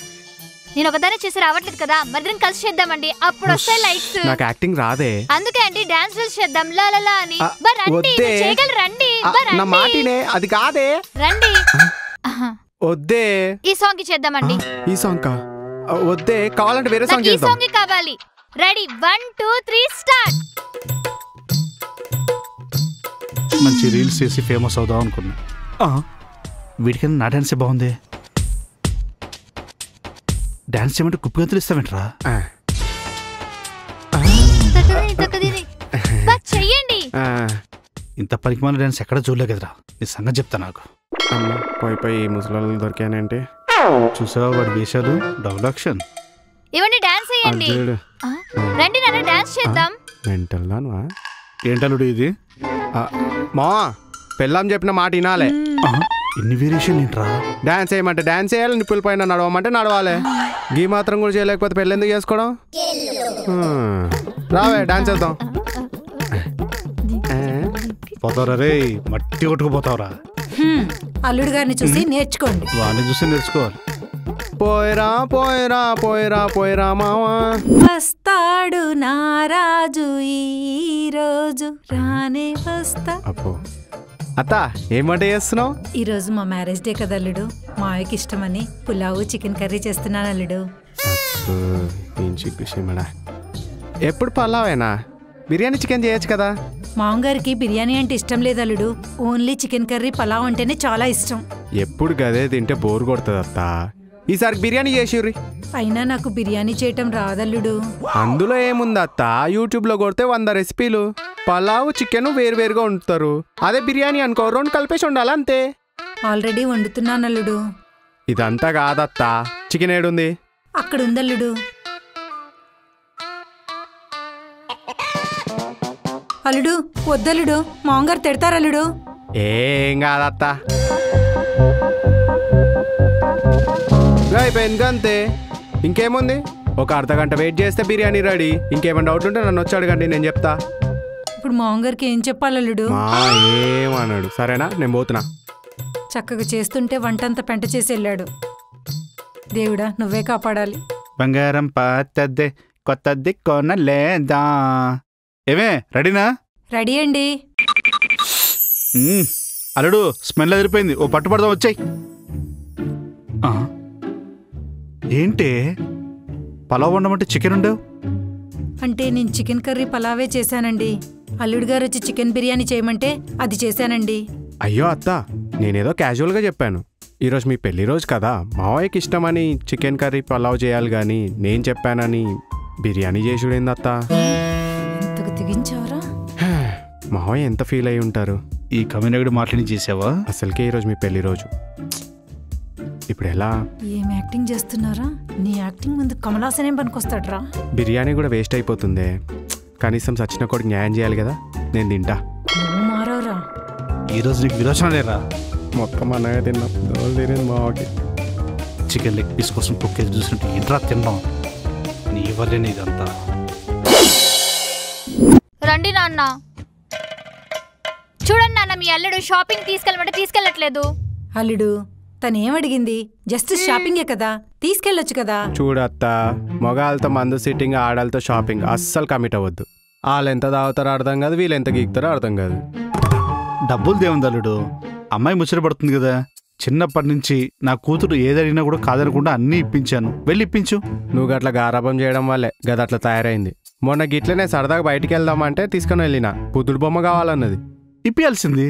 నేను ఒకదానే చేసి రావట్లేదు కదా, మరి కలిసి చేద్దామండి, అప్పుడు వస్తాయి లైక్స్.
నాకు యాక్టింగ్ రాదే.
అందుకే అండి డాన్స్ రీల్స్ చేద్దాం. లాలా అని రండి.
నా మాటినే, అది కాదే.
రండి.
వద్దే,
ఈ సాంగ్ కి చేద్దామండి.
ఈ సాంగ్ కా? వద్దే, కావాలంటే వేరే సాంగ్ చేద్దాం.
ఈ సాంగ్ కావాలి. Ready 1 2 3 start.
మంచి రీల్స్ చేసి ఫేమస్ అవుదాం అనుకున్నా. వీటికన్నా నా డాన్సే బాగుంది. డాన్స్ చేయమంటే కుప్పగంతులు ఇస్తావేంట్రా?
చెయ్యండి.
ఇంత పనికిమాల డాన్స్ ఎక్కడ చూడలే కదరా. నీ సంగతి చెప్తా నాకు.
పోయి ముసలి దొరికానంటే
చూసావా వాడి వేషాలు? Double action.
ఇవన్నీ డాన్స్ చేయండి. రండి నాన్న డాన్స్ చేద్దాం.
మెంటల్ దానువా?
ఏంటలుడు ఇది?
మా పెళ్ళాం చెప్పిన మాట వినాలే.
ఇన్ని వేరియేషన్ ఏంట్రా?
డాన్స్ చేయమంటే డాన్స్ చేయాలి, నిప్పుల పైన నడవమంటే నడవాలి. గీ మాత్రం కూడా చేయలేకపోతే పెళ్ళి ఎందుకు చేసుకోవడం? రావే డాన్స్ చేద్దాం.
పోతావురా రే, మట్టి కొట్టుకుపోతావురా.
అల్లుడు గారిని చూసి నేర్చుకోండి.
వాళ్ళని చూసి నేర్చుకోవాలి.
పోయిరా పోయిరా పోయిరా పోయిరా మావా.
వస్తాడు నారాజు ఈ రోజు రానే వస్తా.
అప్పో అత్త ఏం వంట చేస్తున్నావు?
ఈ రోజు మా మ్యారేజ్ డే కదా అల్లుడు. మా ఆయనకి ఇష్టమని పులావు చికెన్ కర్రీ చేస్తున్నాను అల్లుడు.
ఎప్పుడు పలావేనా? బిర్యానీ చికెన్ చేయొచ్చు కదా.
మామగారికి బిర్యానీ అంటే ఇష్టం లేదు అల్లుడు. ఓన్లీ చికెన్ కర్రీ పలావ్ అంటేనే చాలా ఇష్టం.
ఎప్పుడు గదే తింటే బోర్ కొడుతుంది అత్త. ఈసారి బిర్యానీ చేసిర్రి.
అయినా నాకు బిర్యానీ చేయటం రాదల్లుడు.
అందులో ఏముంది అత్త, యూట్యూబ్లో కొడితే 100 రెసిపీలు. పలావ్ చికెన్ వేరువేరుగా వండుతారు. అదే బిర్యానీ అనుకో 2 కలిపేసి ఉండాలి అంతే.
ఆల్రెడీ వండుతున్నాను అల్లుడు.
ఇదంతా కాదత్తా. చికెన్ ఏడుంది?
అక్కడ ఉందల్లుడు. అల్లుడు వద్దల్లుడు, మామగారు తిడతారల్లుడు.
ఏం కాదత్తా, అయిపోయింది అంతే. ఇంకేముంది? ఒక అర్ధగంట వెయిట్ చేస్తే బిర్యానీ రెడీ. ఇంకేమైనా డౌట్ ఉంటే నన్ను వచ్చి అడగండి, నేను చెప్తా.
ఇప్పుడు మామగారికి ఏం చెప్పాలల్లుడు?
ఏమన్నాడు? సరేనా, నేను పోతున్నా.
చక్కగా చేస్తుంటే వంటంతా పెంట చేసి వెళ్ళాడు. దేవుడా నువ్వే కాపాడాలి.
బంగారం పాతద్దే కొత్తది కొనలేదా? ఏమే రెడీనా?
రెడీ అండి.
అల్లుడు స్మెల్ ఎదిరిపోయింది, ఓ పట్టుపడదాం వచ్చాయి. ఏంటి పలావ్ వండమంటే చికెన్ ఉండవు?
అంటే నేను చికెన్ కర్రీ పలావే చేశానండి. అల్లుడు గారు వచ్చి చికెన్ బిర్యానీ చేయమంటే అది చేశానండి.
అయ్యో అత్త, నేనేదో క్యాజువల్గా చెప్పాను. ఈరోజు మీ పెళ్లి రోజు కదా, మావయ్యకి ఇష్టమని చికెన్ కర్రీ పలావ్ చేయాలి కానీ నేను చెప్పానని బిర్యానీ చేసుడేంది అత్త?
ఎంతకు తెగించావరా?
మావయ్య ఎంత ఫీల్ అయి ఉంటారు.
ఈ కమ్యూనిటీ మాట్లాడి చేసావా?
అసలుకే ఈరోజు మీ పెళ్లి రోజు. ఇప్పుడు ఎలా?
ఏం యాక్టింగ్ చేస్తున్నారా? నీ యాక్టింగ్ ముందు కమలాసన్ ఏం పనికొస్తాడ్రా?
బిర్యానీ కూడా వేస్ట్ అయిపోతుంది. కనీసం సచిన కూడా న్యాయం చేయాలి కదా. నేను తింటా.
నువ్వు మారవరా?
ఈరోజు నీకు విరోచన లేరా?
మొత్తం అన్నగా తిన్నా. తినేది మావకి.
చికెన్ లెగ్ పీస్ కోసం కుక్కేసి చూసినట్టు ఇంట్రా తిన్నాం. నీ వల్లేనే ఇదంతా.
రండి నాన్న. చూడండి నాన్న, మీ అల్లుడు షాపింగ్ తీసుకెళ్ళమంటే తీసుకెళ్ళట్లేదు.
అల్లుడు తనేమడిగింది? జస్ట్ షాపింగే కదా, తీసుకెళ్ళొచ్చు కదా.
చూడత్త, మగాళ్ళతో మందు సిట్టింగ్, ఆడాలతో షాపింగ్ అస్సలు కమిట్ అవ్వద్దు. వాళ్ళు ఎంత తాగుతారో అర్థం కాదు, వీళ్ళు ఎంత గీకుతారో అర్థం కాదు.
డబ్బులు దేవుంది అల్లుడు. అమ్మాయి ముచ్చట పడుతుంది కదా. చిన్నప్పటి నుంచి నా కూతురు ఏదడిగినా కూడా కాదనకుండా అన్నీ ఇప్పించాను. వెళ్ళి ఇప్పించు.
నువ్వు గట్ల గారాబం చేయడం వల్లే గదట్లా తయారైంది. మొన్న గిట్లనే సరదాగా బయటికి వెళ్దామంటే తీసుకుని వెళ్ళిన. బుద్ధుడు బొమ్మ కావాలన్నది.
ఇప్పియాల్సింది.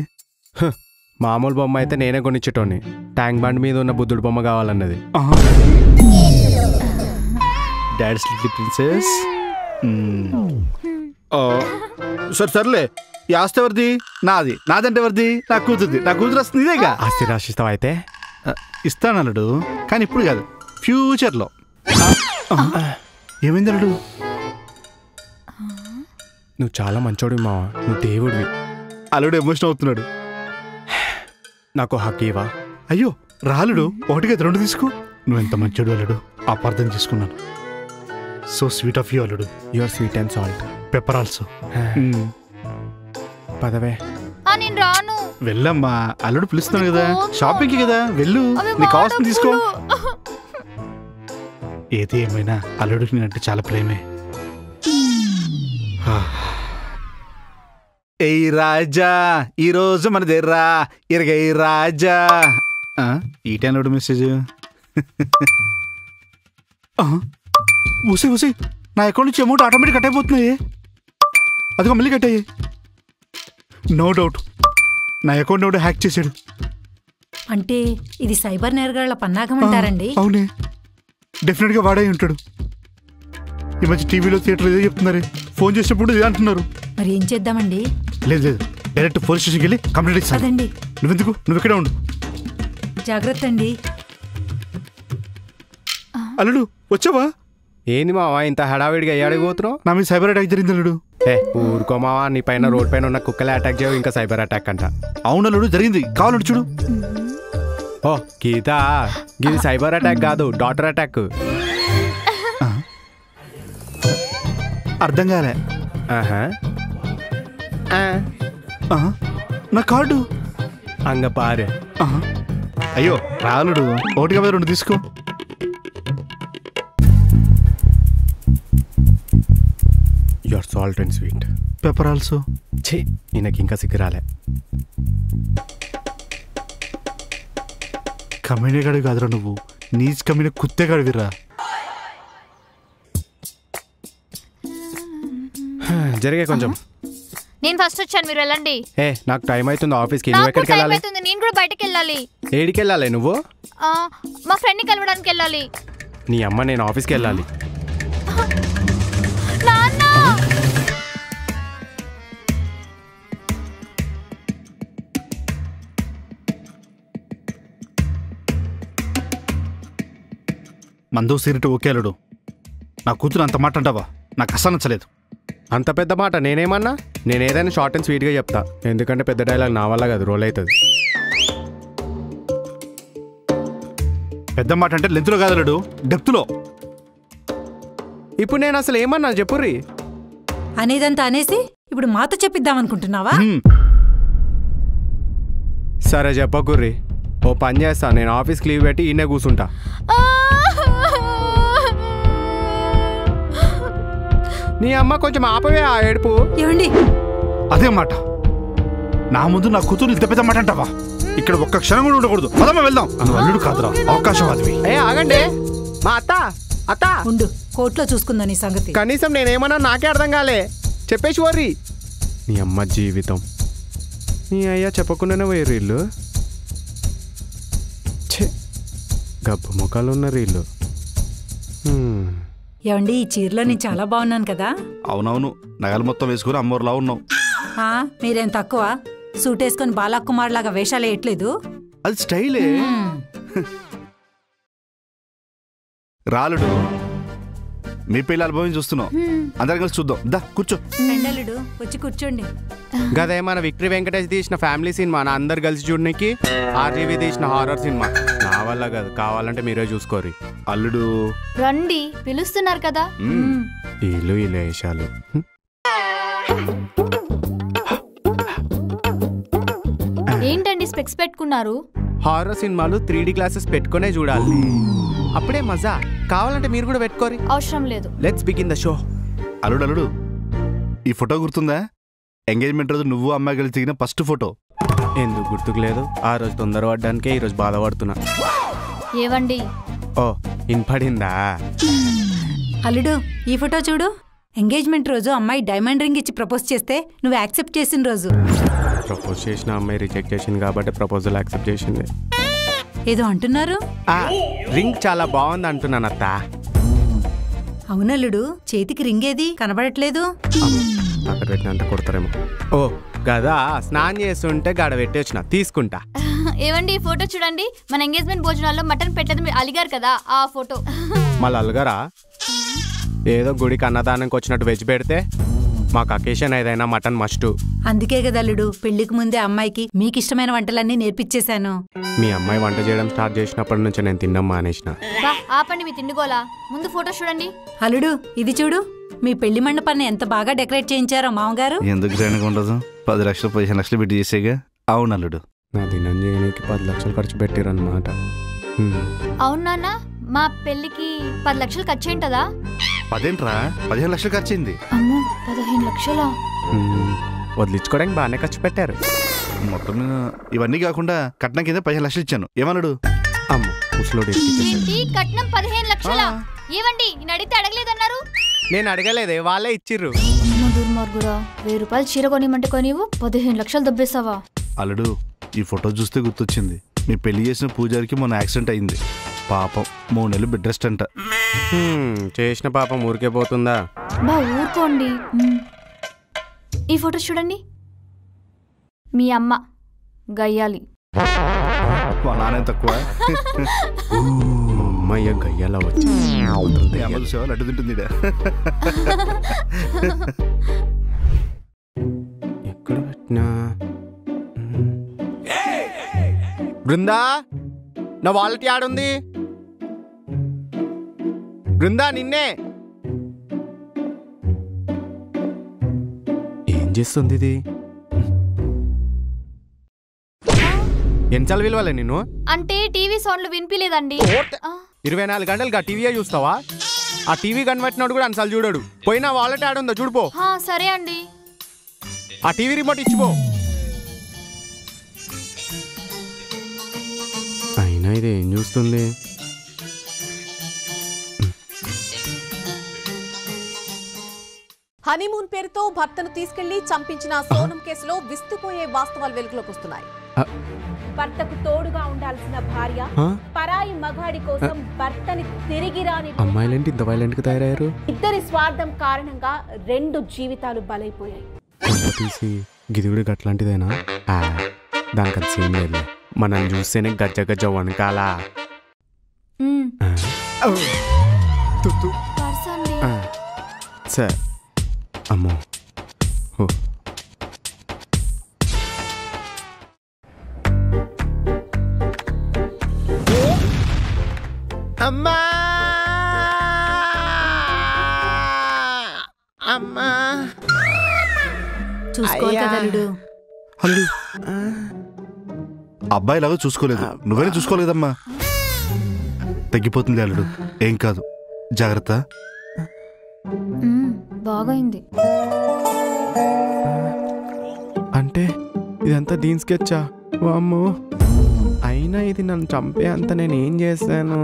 మామూలు బొమ్మ అయితే నేనే కొనిచ్చేటోని. ట్యాంక్ బండ్ మీద ఉన్న బుద్ధుడు బొమ్మ కావాలన్నది.
Dad's little princess. సర్లే, ఈ ఆస్తి ఎవరిది? నాది. నాదంటే ఎవరిది? నా కూతురుది. నా కూతురు వస్తుంది ఇదేగా.
ఆస్తి రాసిస్తావు అయితే?
ఇస్తాను అల్లుడు, కానీ ఇప్పుడు కాదు, ఫ్యూచర్లో. ఏమైంది అల్లుడు?
నువ్వు చాలా మంచోడివి మావా, నువ్వు దేవుడివి.
అల్లుడు ఎమోషన్ అవుతున్నాడు.
నాకు హక్కు ఇవా?
అయ్యో రాలుడు, 1 2 తీసుకో. నువ్వెంత మంచోడు అల్లుడు, అపార్థం చేసుకున్నాను. సో స్వీట్ ఆఫ్ యూ అల్లుడు.
Your sweet and salt.
Pepper also.
పదవే.
నేను రాను.
వెళ్ళమ్మా, అల్లుడు పిలుస్తున్నాను కదా, షాపింగ్కి కదా, వెళ్ళు. నీకు కావాల్సింది తీసుకో. ఏది ఏమైనా అల్లుడికి నేనంటే చాలా ప్రేమే. ఏయ్ రాజా, ఈరోజు మనదేర్రా ఇరగై రాజా. ఈ టైంలో మెసేజ్. ఊసే ఊసే, నా అకౌంట్ నుంచి అమౌంట్ ఆటోమేటిక్ కట్ అయిపోతున్నాయి. అదిగో మళ్ళీ కట్ అయ్యాయి. నో డౌట్ నా అకౌంట్ ఎవడో హ్యాక్ చేశాడు.
అంటే ఇది సైబర్ నేరగాళ్ల పన్నాగం అంటారండి.
అవునే. డెఫినెట్గా వాడే ఉంటాడు. ఈ మధ్య టీవీలో థియేటర్ ఏదో చెప్తున్నారు, ఫోన్ చేసినప్పుడు ఇదే అంటున్నారు.
మరి ఏం చేద్దామండి?
లేదు లేదు, డైరెక్ట్ పోలీస్ స్టేషన్కి వెళ్ళి కంప్లైంట్ ఇస్తాను.
అదండి.
నువ్వెందుకు, నువ్వు ఇక్కడే ఉండు.
జాగ్రత్త అండి.
అల్లుడు వచ్చావా?
ఏంది మావా ఇంత హడావిడిగా అయ్యాడికి పోతున్నావు?
నా మీద సైబర్ అటాక్ జరిగింది అల్లుడు.
ఊరుకో మావా, నీ పైన రోడ్ పైన ఉన్న కుక్కలే అటాక్ చేయవు, ఇంకా సైబర్ అటాక్ అంట.
అవును అల్లుడు, జరిగింది, కావాలంటే చూడు.
ఓ గీత, ఇది సైబర్ అటాక్ కాదు, డాటర్ అటాక్.
అర్థం కాలే. నా కార్డు
అంగ పారు.
అయ్యో రాలుడు, 1/2 తీసుకో.
Your salt and sweet.
Pepper also.
ఛీ, ఈయనకి ఇంకా సిగ్గురాలే.
కమ్యూనిటీ గాడు కాదురా నువ్వు, నీచ్ కమ్యూనిటీ కుత్తే గడివిరా.
జరిగే కొంచెం.
నేను ఫస్ట్ వచ్చాను, మీరు వెళ్ళండి.
నాకు టైం అవుతుంది ఆఫీస్కి. నువ్వు ఎక్కడికి వెళ్ళాలి?
నేను కూడా బయటకు వెళ్ళాలి.
ఏడికి వెళ్ళాలి నువ్వు?
మా ఫ్రెండ్ని కలవడానికి వెళ్ళాలి.
నీ అమ్మ, నేను ఆఫీస్కి వెళ్ళాలి.
మందు సిగరెట్ ఓకే అల్లుడు, నా కూతురు అంత మాట అంటావా? నాకు అస్సలు నచ్చలేదు.
అంత పెద్ద మాట నేనేమన్నా? నేను ఏదైనా షార్ట్ అండ్ స్వీట్గా చెప్తా, ఎందుకంటే పెద్ద డైలాగ్ నా వల్ల కాదు, రోల్ అవుతుంది.
పెద్ద మాట అంటే లెంత్లో కాదు అల్లుడు, డెప్త్లో.
ఇప్పుడు నేను అసలు ఏమన్నా చెప్పుర్రి?
అనేదంతా అనేసి ఇప్పుడు మాతో చెప్పిద్దాం అనుకుంటున్నావా?
సరే చెప్పకుర్రి, ఓ పని చేస్తా, నేను ఆఫీస్కి లీవ్ పెట్టి ఈయనే కూర్చుంటా. నీ అమ్మ కొంచెం ఆపవే ఆ ఏడుపు.
ఏమండి?
అదే మాట, నా ముందు నా కూతురు ఇంత పెద్ద మాట అంటావా? ఇక్కడ ఒక్క క్షణం కూడా ఉండకూడదు. పదమ్మా వెళ్దాం. నువ్వు అల్లుడు కాదురా, అవకాశవాదివి.
ఆగండి, మా అత్త అత్త
ఉండు, కోర్టులో చూసుకుందా నీ సంగతి.
కనీసం నేనేమన్నా నాకే అర్థం కాలే, చెప్పేసి వర్రి. నీ అమ్మ జీవితం, నీ అయ్యా చెప్పకుండానే పోయారు వీళ్ళు. గబ్బు ముఖాలు ఉన్నారు వీళ్ళు.
ఏమండి, ఈ చీరలో నేను చాలా బాగున్నాను కదా?
అవునవును, నగలు మొత్తం వేసుకుని అమ్మోరులా ఉన్నావు.
మీరేం తక్కువ, సూట్ వేసుకొని బాలకుమార్ లాగా వేషాలు వేయట్లేదు.
అది స్టైలే. రాలుడు, మీ పెళ్లి ఆల్బమ్ చూస్తున్నావు, అందరం కలిసి చూద్దాం. దా కూర్చో.
రెండలుడు వచ్చి కూర్చోండి.
గదే మన విక్టరీ వెంకటేష్ తీసిన ఫ్యామిలీ సినిమా, నా అందరు కలిసి చూడడానికి. ఆర్జీవి తీసిన హారర్ సినిమా, నా వల్ల కాదు, కావాలంటే మీరే చూసుకోరి.
అల్లుడు
రండి, పిలుస్తున్నారు కదా.
వీళ్ళు వీళ్ళు వేషాలు.
ఏంటండి స్పెక్స్ పెట్టుకున్నారు?
హారర్ సినిమాలు 3D గ్లాసెస్ పెట్టుకునే చూడాలి, అప్పుడే మజా. కావాలంటే మీరు కూడా పెట్టుకోరి.
అవసరం లేదు.
Let's begin the show.
అల్లుడు అల్లుడు, ఈ ఫోటో గుర్తుందా? ఎంగేజ్మెంట్ రోజు నువ్వు అమ్మాయి కలిసి దిగిన ఫస్ట్ ఫోటో.
ఎందుకు గుర్తుకు లేదు? ఆ రోజు తొందరపడ్డానికే ఈరోజు బాధపడుతున్నా.
ఏవండి?
ఓ ఇన్పడిందా?
అల్లుడు, ఈ ఫోటో చూడు. ఎంగేజ్మెంట్ రోజు అమ్మాయి డైమండ్ రింగ్ ఇచ్చి ప్రపోజ్ చేస్తే నువ్వు యాక్సెప్ట్ చేసిన రోజు.
ప్రపోజ్ చేసిన అమ్మాయి రిజెక్ట్ చేసింది కాబట్టి ప్రపోజల్ యాక్సెప్ట్ చేసింది.
ఏదో అంటున్నారు?
రింగ్ చాలా బాగుంది అంటున్నాను అత్త.
అవునల్లుడు, చేతికి రింగ్ ఏది కనబడట్లేదు.
అక్కడ పెట్టినంత కొడతారేమో. ఓ గదా, స్నానం చేస్తుంటే గాడ పెట్టొచ్చిన, తీసుకుంటా.
ఏవండి, ఈ ఫోటో చూడండి. మన ఎంగేజ్మెంట్ భోజనాల్లో మటన్ పెట్టేది మీరు అలిగారు కదా, ఆ ఫోటో.
మళ్ళీ అలగరా? ఏదో గుడికి అన్నదానానికి వచ్చినట్టు వెజ్ పెడితే మాకు అకేషన్ ఏదైనా మటన్ మస్ట్.
అందుకే కదా అల్లుడు, పెళ్లికి ముందే అమ్మాయికి మీకు ఇష్టమైన వంటలన్నీ నేర్పించేశాను.
మీ అమ్మాయి వంట చేయడం స్టార్ట్ చేసినప్పటి నుంచి నేను తినడం మానేసిన.
ఆపండి మీ తిండిగోలా, ముందు ఫోటో చూడండి.
అల్లుడు, ఇది చూడు. మీ పెళ్లి మండపాన్ని ఎంత బాగా డెకరేట్ చేయించారో మామగారు.
ఎందుకు గ్రాండ్గా ఉండదు? 10 లక్షలు 15 లక్షలు పెట్టి చేసేగా. అవును అల్లుడు,
నా దినం చేయడానికి 10 లక్షలు ఖర్చు పెట్టారనమాట.
అవును నాన్న, మా పెళ్లికి 10 లక్షలు ఖర్చు అయింటదా?
15 లక్షలు ఖర్చయింది.
అమ్మో, 15 లక్షలా?
వదిలించుకోవడానికి బాగానే ఖర్చు పెట్టారు.
మొత్తం ఇవన్నీ కాకుండా కట్నం కింద 15 లక్షలు ఇచ్చాను. ఏమన్నాడు?
అమ్మ ముసలోడు
కట్నం 15 లక్షలా? ఏవండి, నేను అడిగితే అడగలేదన్నారు.
నేను అడగలేదే, వాళ్ళే ఇచ్చిర్రు.
దుర్మార్గురా, 1000 రూపాయలు చీర కొనిమంటే కొనివు, 15 లక్షలు దబ్బేస్తావా?
అల్లుడు, ఈ ఫోటో చూస్తే గుర్తొచ్చింది. మీ పెళ్లి చేసిన పూజారికి మొన్న యాక్సిడెంట్ అయింది. పాపం 3 నెలలు బెడ్ రెస్ట్ అంట.
చేసిన పాపం ఊరికే పోతుందా?
బా ఊరుకోండి. ఈ ఫోటో చూడండి. మీ అమ్మ గయ్యాలి.
మా నాన్న తక్కువ.
అమ్మయ్య గయ్యాల వచ్చి
లడ్డు తింటుంది.
ఎక్కడ పెట్టినా? బృందా, నా వాలెట్ యాడుంది? బృందా, నిన్నే. ఏం చేస్తుంది ఇది? ఎన్నిసార్లు విలువలే నిన్ను?
అంటే టీవీ సౌండ్లు వినిపించలేదండి.
24 గంటలుగా టీవీ చూస్తావా? ఆ టీవీ కనిపెట్టినోడు కూడా అన్నిసార్లు చూడాడు. పోయినా వాలెట్ ఆడుందో చూడిపో.
సరే అండి.
ఆ టీవీ రిమోట్ ఇచ్చిపో. అయినా ఇది ఏం చూస్తుంది?
హనీమూన్ పేరుతో భర్తను తీసుకెళ్లి చంపించిన సోనం కేసులో విస్తుపోయే వాస్తవాలు వెలుగులోకి వస్తున్నాయి. భర్తకు తోడుగా ఉండాల్సిన భార్య పరాయి మగాడి కోసం భర్తని తిరిగి రాని
అమ్మాయిలేంటి ఇంత వైలెంట్ గా తయారయ్యారు?
ఇద్దరి స్వార్థం కారణంగా 2 జీవితాలు బలైపోయాయి.
తీసి గిదిగుడి అట్లాంటిదేనా? దానికంత సీన్ లేదు. మనం చూస్తేనే గజ్జ గజ్జ వనకాల. సార్ అమ్మో.
అమ్మా అమ్మా
చూసుకోవాలి కదా అల్లుడు.
అల్లుడు అబ్బాయిలాగా చూసుకోలేదు, నువ్వేనే చూసుకోలేదమ్మా. తగ్గిపోతుంది అల్లుడు, ఏం కాదు, జాగ్రత్త.
బాగైంది.
అంటే ఇదంతా దీని స్కెచ్చా? వామ్మో. అయినా ఇది నన్ను చంపే అంత నేను ఏం చేశాను?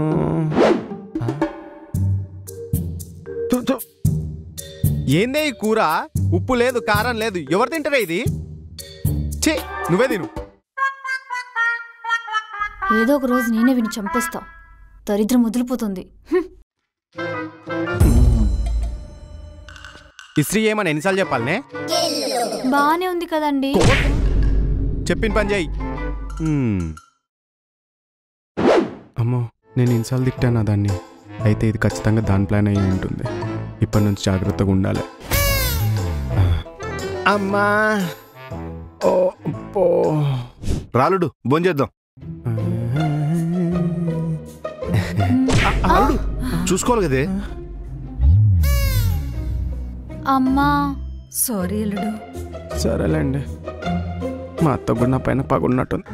ఏందే ఈ కూర? ఉప్పు లేదు, కారం లేదు. ఎవరు తింటారా ఇది? ఛీ, నువ్వే తిను.
ఏదో ఒక రోజు నేనే విని చంపేస్తా. దరిద్రం వదిలిపోతుంది.
ఇస్త్రీ ఏమని ఎన్నిసార్లు చెప్పాలనే?
బానే ఉంది కదండి.
చెప్పిన పని చేయి. అమ్మో, నేను ఇన్సార్లు తిట్టానా దాన్ని? అయితే ఇది ఖచ్చితంగా దాని ప్లాన్ అయ్యి ఉంటుంది. ఇప్పటి నుంచి జాగ్రత్తగా ఉండాలి. అమ్మా, ఓ పో.
రాలుడు భోంచేద్దాం. చూసుకోవాలి కదే.
అమ్మా
సారీ అల్లుడు.
సరేలేండి, మా అత్త కూడా నా పైన పగున్నట్టుంది.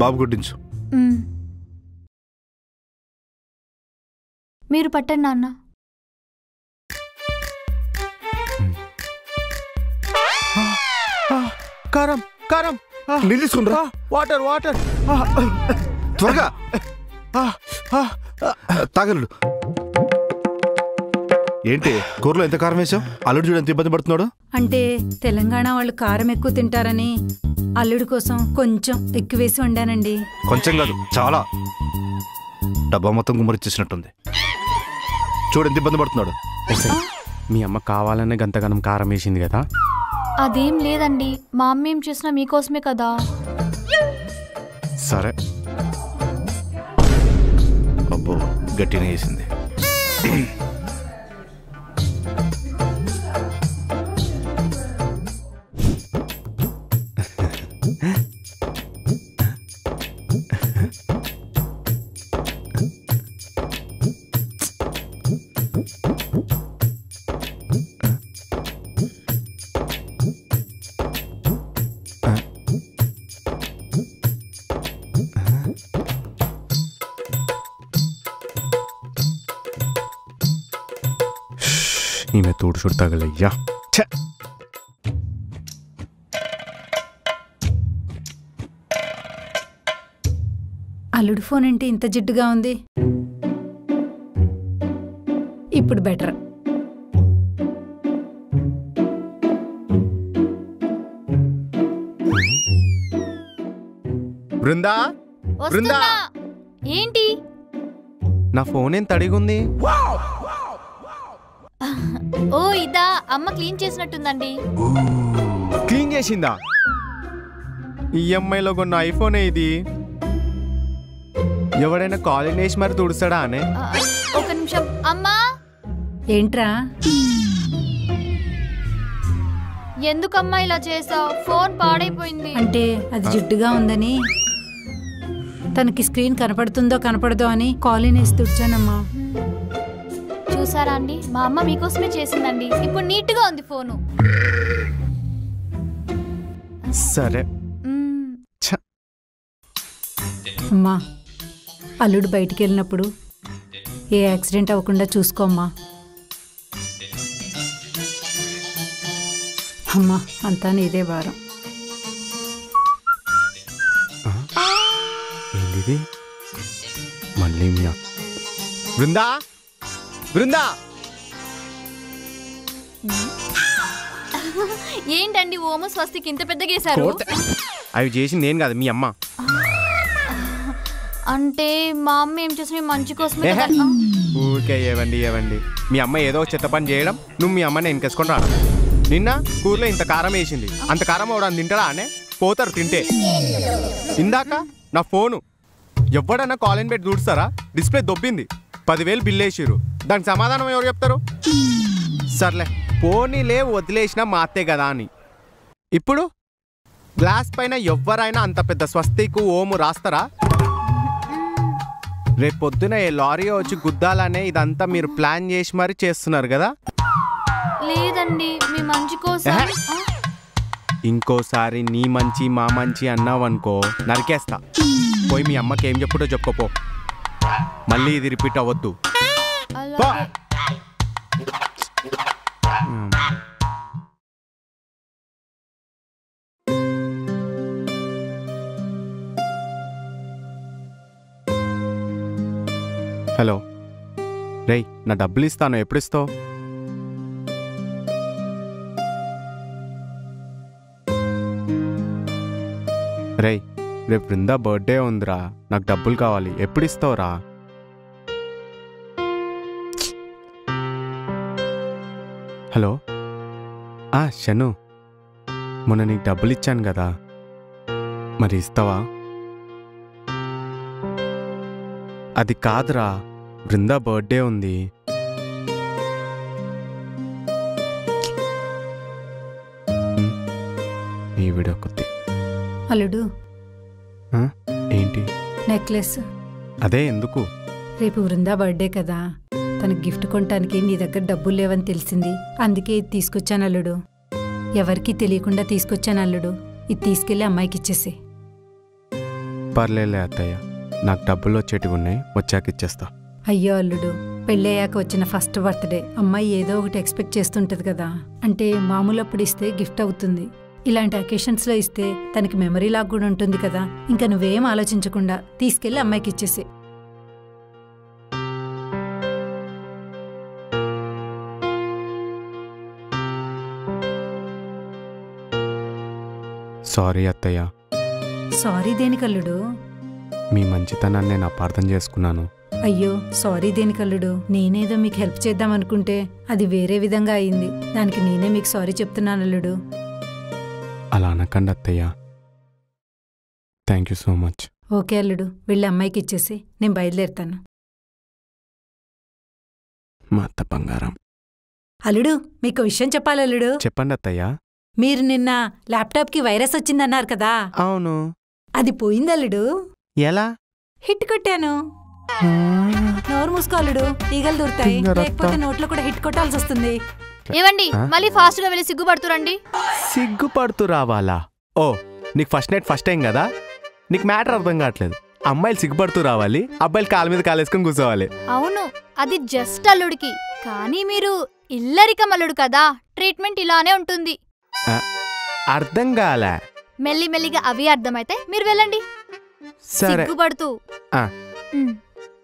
బాబు కొట్టించు.
మీరు పట్టండి నాన్న.
కారం కారం.
నీళ్ళు తీసుకుంటా.
Water water.
త్వరగా తాగలుడు. ఏంటి కూరలో ఎంత కారం వేసావు? అల్లుడు చూడు ఎంత ఇబ్బంది పడుతున్నాడు.
అంటే తెలంగాణ వాళ్ళు కారం ఎక్కువ తింటారని అల్లుడి కోసం కొంచెం ఎక్కువ వేసి వండానండి.
కొంచెం కాదు, చాలా. డబ్బా మొత్తం గుమ్మరిచ్చేసినట్టుంది. చూడు ఎంత ఇబ్బంది పడుతున్నాడు.
మీ అమ్మ కావాలనే గంతగనం కారం వేసింది కదా?
అదేం లేదండి, మా అమ్మ ఏం చేసినా మీకోసమే కదా.
సరే.
అబ్బో, గట్టిగా వేసింది.
ఈమె తోడు చూడు తగలయ్యా.
అల్లుడు ఫోన్ అంటే ఇంత జిడ్డుగా ఉంది. ఇప్పుడు బెటర్.
బృందా, బృందా,
ఏంటి?
నా ఫోన్ ఏం తడిగుంది?
ఓ ఇదా, అమ్మ క్లీన్ చేసినట్టుందండి.
క్లీన్ చేసిందా? ఈఎంఐలో కొన్న ఐఫోనే ఇది. ఎవడైనా కాలేజ్ వేసి మరి తుడుస్తాడా అనే?
ఒక నిమిషం. అమ్మా
ఏంట్రా?
ఎందుకమ్మా ఇలా చేసావు? ఫోన్ పాడైపోయింది.
అంటే అది జిడ్డుగా ఉందని, తనకి స్క్రీన్ కనపడుతుందో కనపడదో అని కాలిన్ వేసి తుడిచానమ్మా.
చూసారా అండి, మా అమ్మ మీకోసమే చేసిందండి. ఇప్పుడు నీట్ గా ఉంది ఫోను.
సరే.
అమ్మా, అల్లుడు బయటికి వెళ్ళినప్పుడు ఏ యాక్సిడెంట్ అవ్వకుండా చూసుకోమ్మా. అమ్మా, అంతా నీదే భారం.
ఏంటిది మళ్ళీ? బృందా, బృందా!
ఏంటండి ఓము స్వస్తికి ఇంత పెద్దగా వేశారు?
అవి చేసింది నేను కాదు, మీ అమ్మ.
అంటే మా అమ్మ ఏం చేసిన మంచి కోసమే.
ఊరికే ఏవండి, మీ అమ్మ ఏదో చెత్త పని చేయడం, నువ్వు మీ అమ్మని వెనకేసుకొని రావడం. నిన్న కూరలో ఇంత కారం వేసింది, అంత కారం అవడం తింటారా అనే? పోతారు తింటే. ఇందాక నా ఫోను ఎవడన్నా కాలిన్ పెట్టి దూడుస్తారా? Display దొబ్బింది, 10,000 bill వేసిర్రు. దానికి సమాధానం ఎవరు చెప్తారు? సర్లే పోనీలే, వదిలేసినా మా అత్తే కదా అని. ఇప్పుడు గ్లాస్ పైన ఎవరైనా అంత పెద్ద స్వస్తికు ఓము రాస్తారా? రేపు పొద్దున ఏ లారీ వచ్చి గుద్దాలనే ఇదంతా మీరు ప్లాన్ చేసి మరి చేస్తున్నారు కదా?
లేదండి, మీ మంచి కోసం.
ఇంకోసారి నీ మంచి మా మంచి అన్నావనుకో నరికేస్తా. పోయి మీ అమ్మకి ఏం చెప్పుడో చెప్పుకోపో, మళ్ళీ ఇది రిపీట్ అవ్వద్దు. హలో రేయ్, నా డబ్బులు ఇస్తాను, ఎప్పుడు ఇస్తావు? రేయ్, రేపు బృందా బర్త్డే ఉందిరా, నాకు డబ్బులు కావాలి, ఎప్పుడు ఇస్తావురా? హలో షను, మొన్న నీకు డబ్బులు ఇచ్చాను కదా, మరి ఇస్తావా? అది కాదురా, బృందా బర్త్డే ఉంది. ఈ వీడియో కొద్ది.
అల్లుడు,
ఏంటి?
నెక్లెస్.
అదే ఎందుకు?
రేపు బృందా బర్త్డే కదా, తనకి గిఫ్ట్ కొనటానికి నీ దగ్గర డబ్బులు లేవని తెలిసింది, అందుకే ఇది తీసుకొచ్చాను అల్లుడు. ఎవరికీ తెలియకుండా తీసుకొచ్చాను అల్లుడు. ఇది తీసుకెళ్లి అమ్మాయికి ఇచ్చేసి.
పర్లేలే అత్తయ్య, నాకు డబ్బులు వచ్చేటివి ఉన్నాయి, వచ్చాక ఇచ్చేస్తా.
అయ్యో అల్లుడు, పెళ్ళయ్యాక వచ్చిన ఫస్ట్ బర్త్డే, అమ్మాయి ఏదో ఒకటి ఎక్స్పెక్ట్ చేస్తుంటది కదా. అంటే మామూలప్పుడు ఇస్తే గిఫ్ట్ అవుతుంది, ఇలాంటి అకేషన్స్లో ఇస్తే తనకి మెమరీ లాగా కూడా ఉంటుంది కదా. ఇంకా నువ్వేం ఆలోచించకుండా తీసుకెళ్లి అమ్మాయికి ఇచ్చేసి.
సారీ అత్తయ్య.
సారీ దేనికల్లుడు?
మీ మంచితనాన్ని నేను అపార్థం చేసుకున్నాను.
అయ్యో సారీ దేనికల్లుడు, నేనేదో మీకు హెల్ప్ చేద్దాం అనుకుంటే అది వేరే విధంగా అయింది. దానికి నేనే మీకు సారీ చెప్తున్నాను అల్లుడు.
అలా అనకండి అత్తయ్య. Thank you so much.
Okay అల్లుడు, వెళ్ళి అమ్మాయికి ఇచ్చేసి నేను బయలుదేరుతాను.
మా అత్త బంగారం.
అల్లుడు, మీకు విషయం చెప్పాలి అల్లుడు.
చెప్పండి అత్తయ్య.
మీరు నిన్న ల్యాప్టాప్కి వైరస్ వచ్చిందన్నారు కదా.
అవును.
అది పోయిందల్లుడు.
ఎలా?
హిట్ కొట్టాను. నోరు మూసుకోవాలడు, ఈగలు దూరుతాయి, లేకపోతే నోట్లో కూడా హిట్ కొట్టాల్సి వస్తుంది.
ఏవండి, మళ్ళీ ఫాస్ట్ గా వెళ్ళి సిగ్గుపడుతురండి.
సిగ్గుపడుతూ రావాలా? ఓ, నీకు ఫస్ట్ నైట్ ఫస్ట్ టైం కదా, నీకు మ్యాటర్ అర్థం కావట్లేదు. అమ్మాయిలు సిగ్గుపడుతూ రావాలి, అబ్బాయిలు కాలు మీద కాలేసుకొని కూర్చోవాలి.
అవును, అది జస్ట్ అల్లుడికి. కానీ మీరు ఇల్లరికం అల్లుడు కదా, ట్రీట్మెంట్ ఇలానే ఉంటుంది.
అర్థం కాలే.
మెల్లి మెల్లిగా అవి అర్థమైతే మీరు వెళ్ళండి.
సరే.
సిగ్గుపడుతూ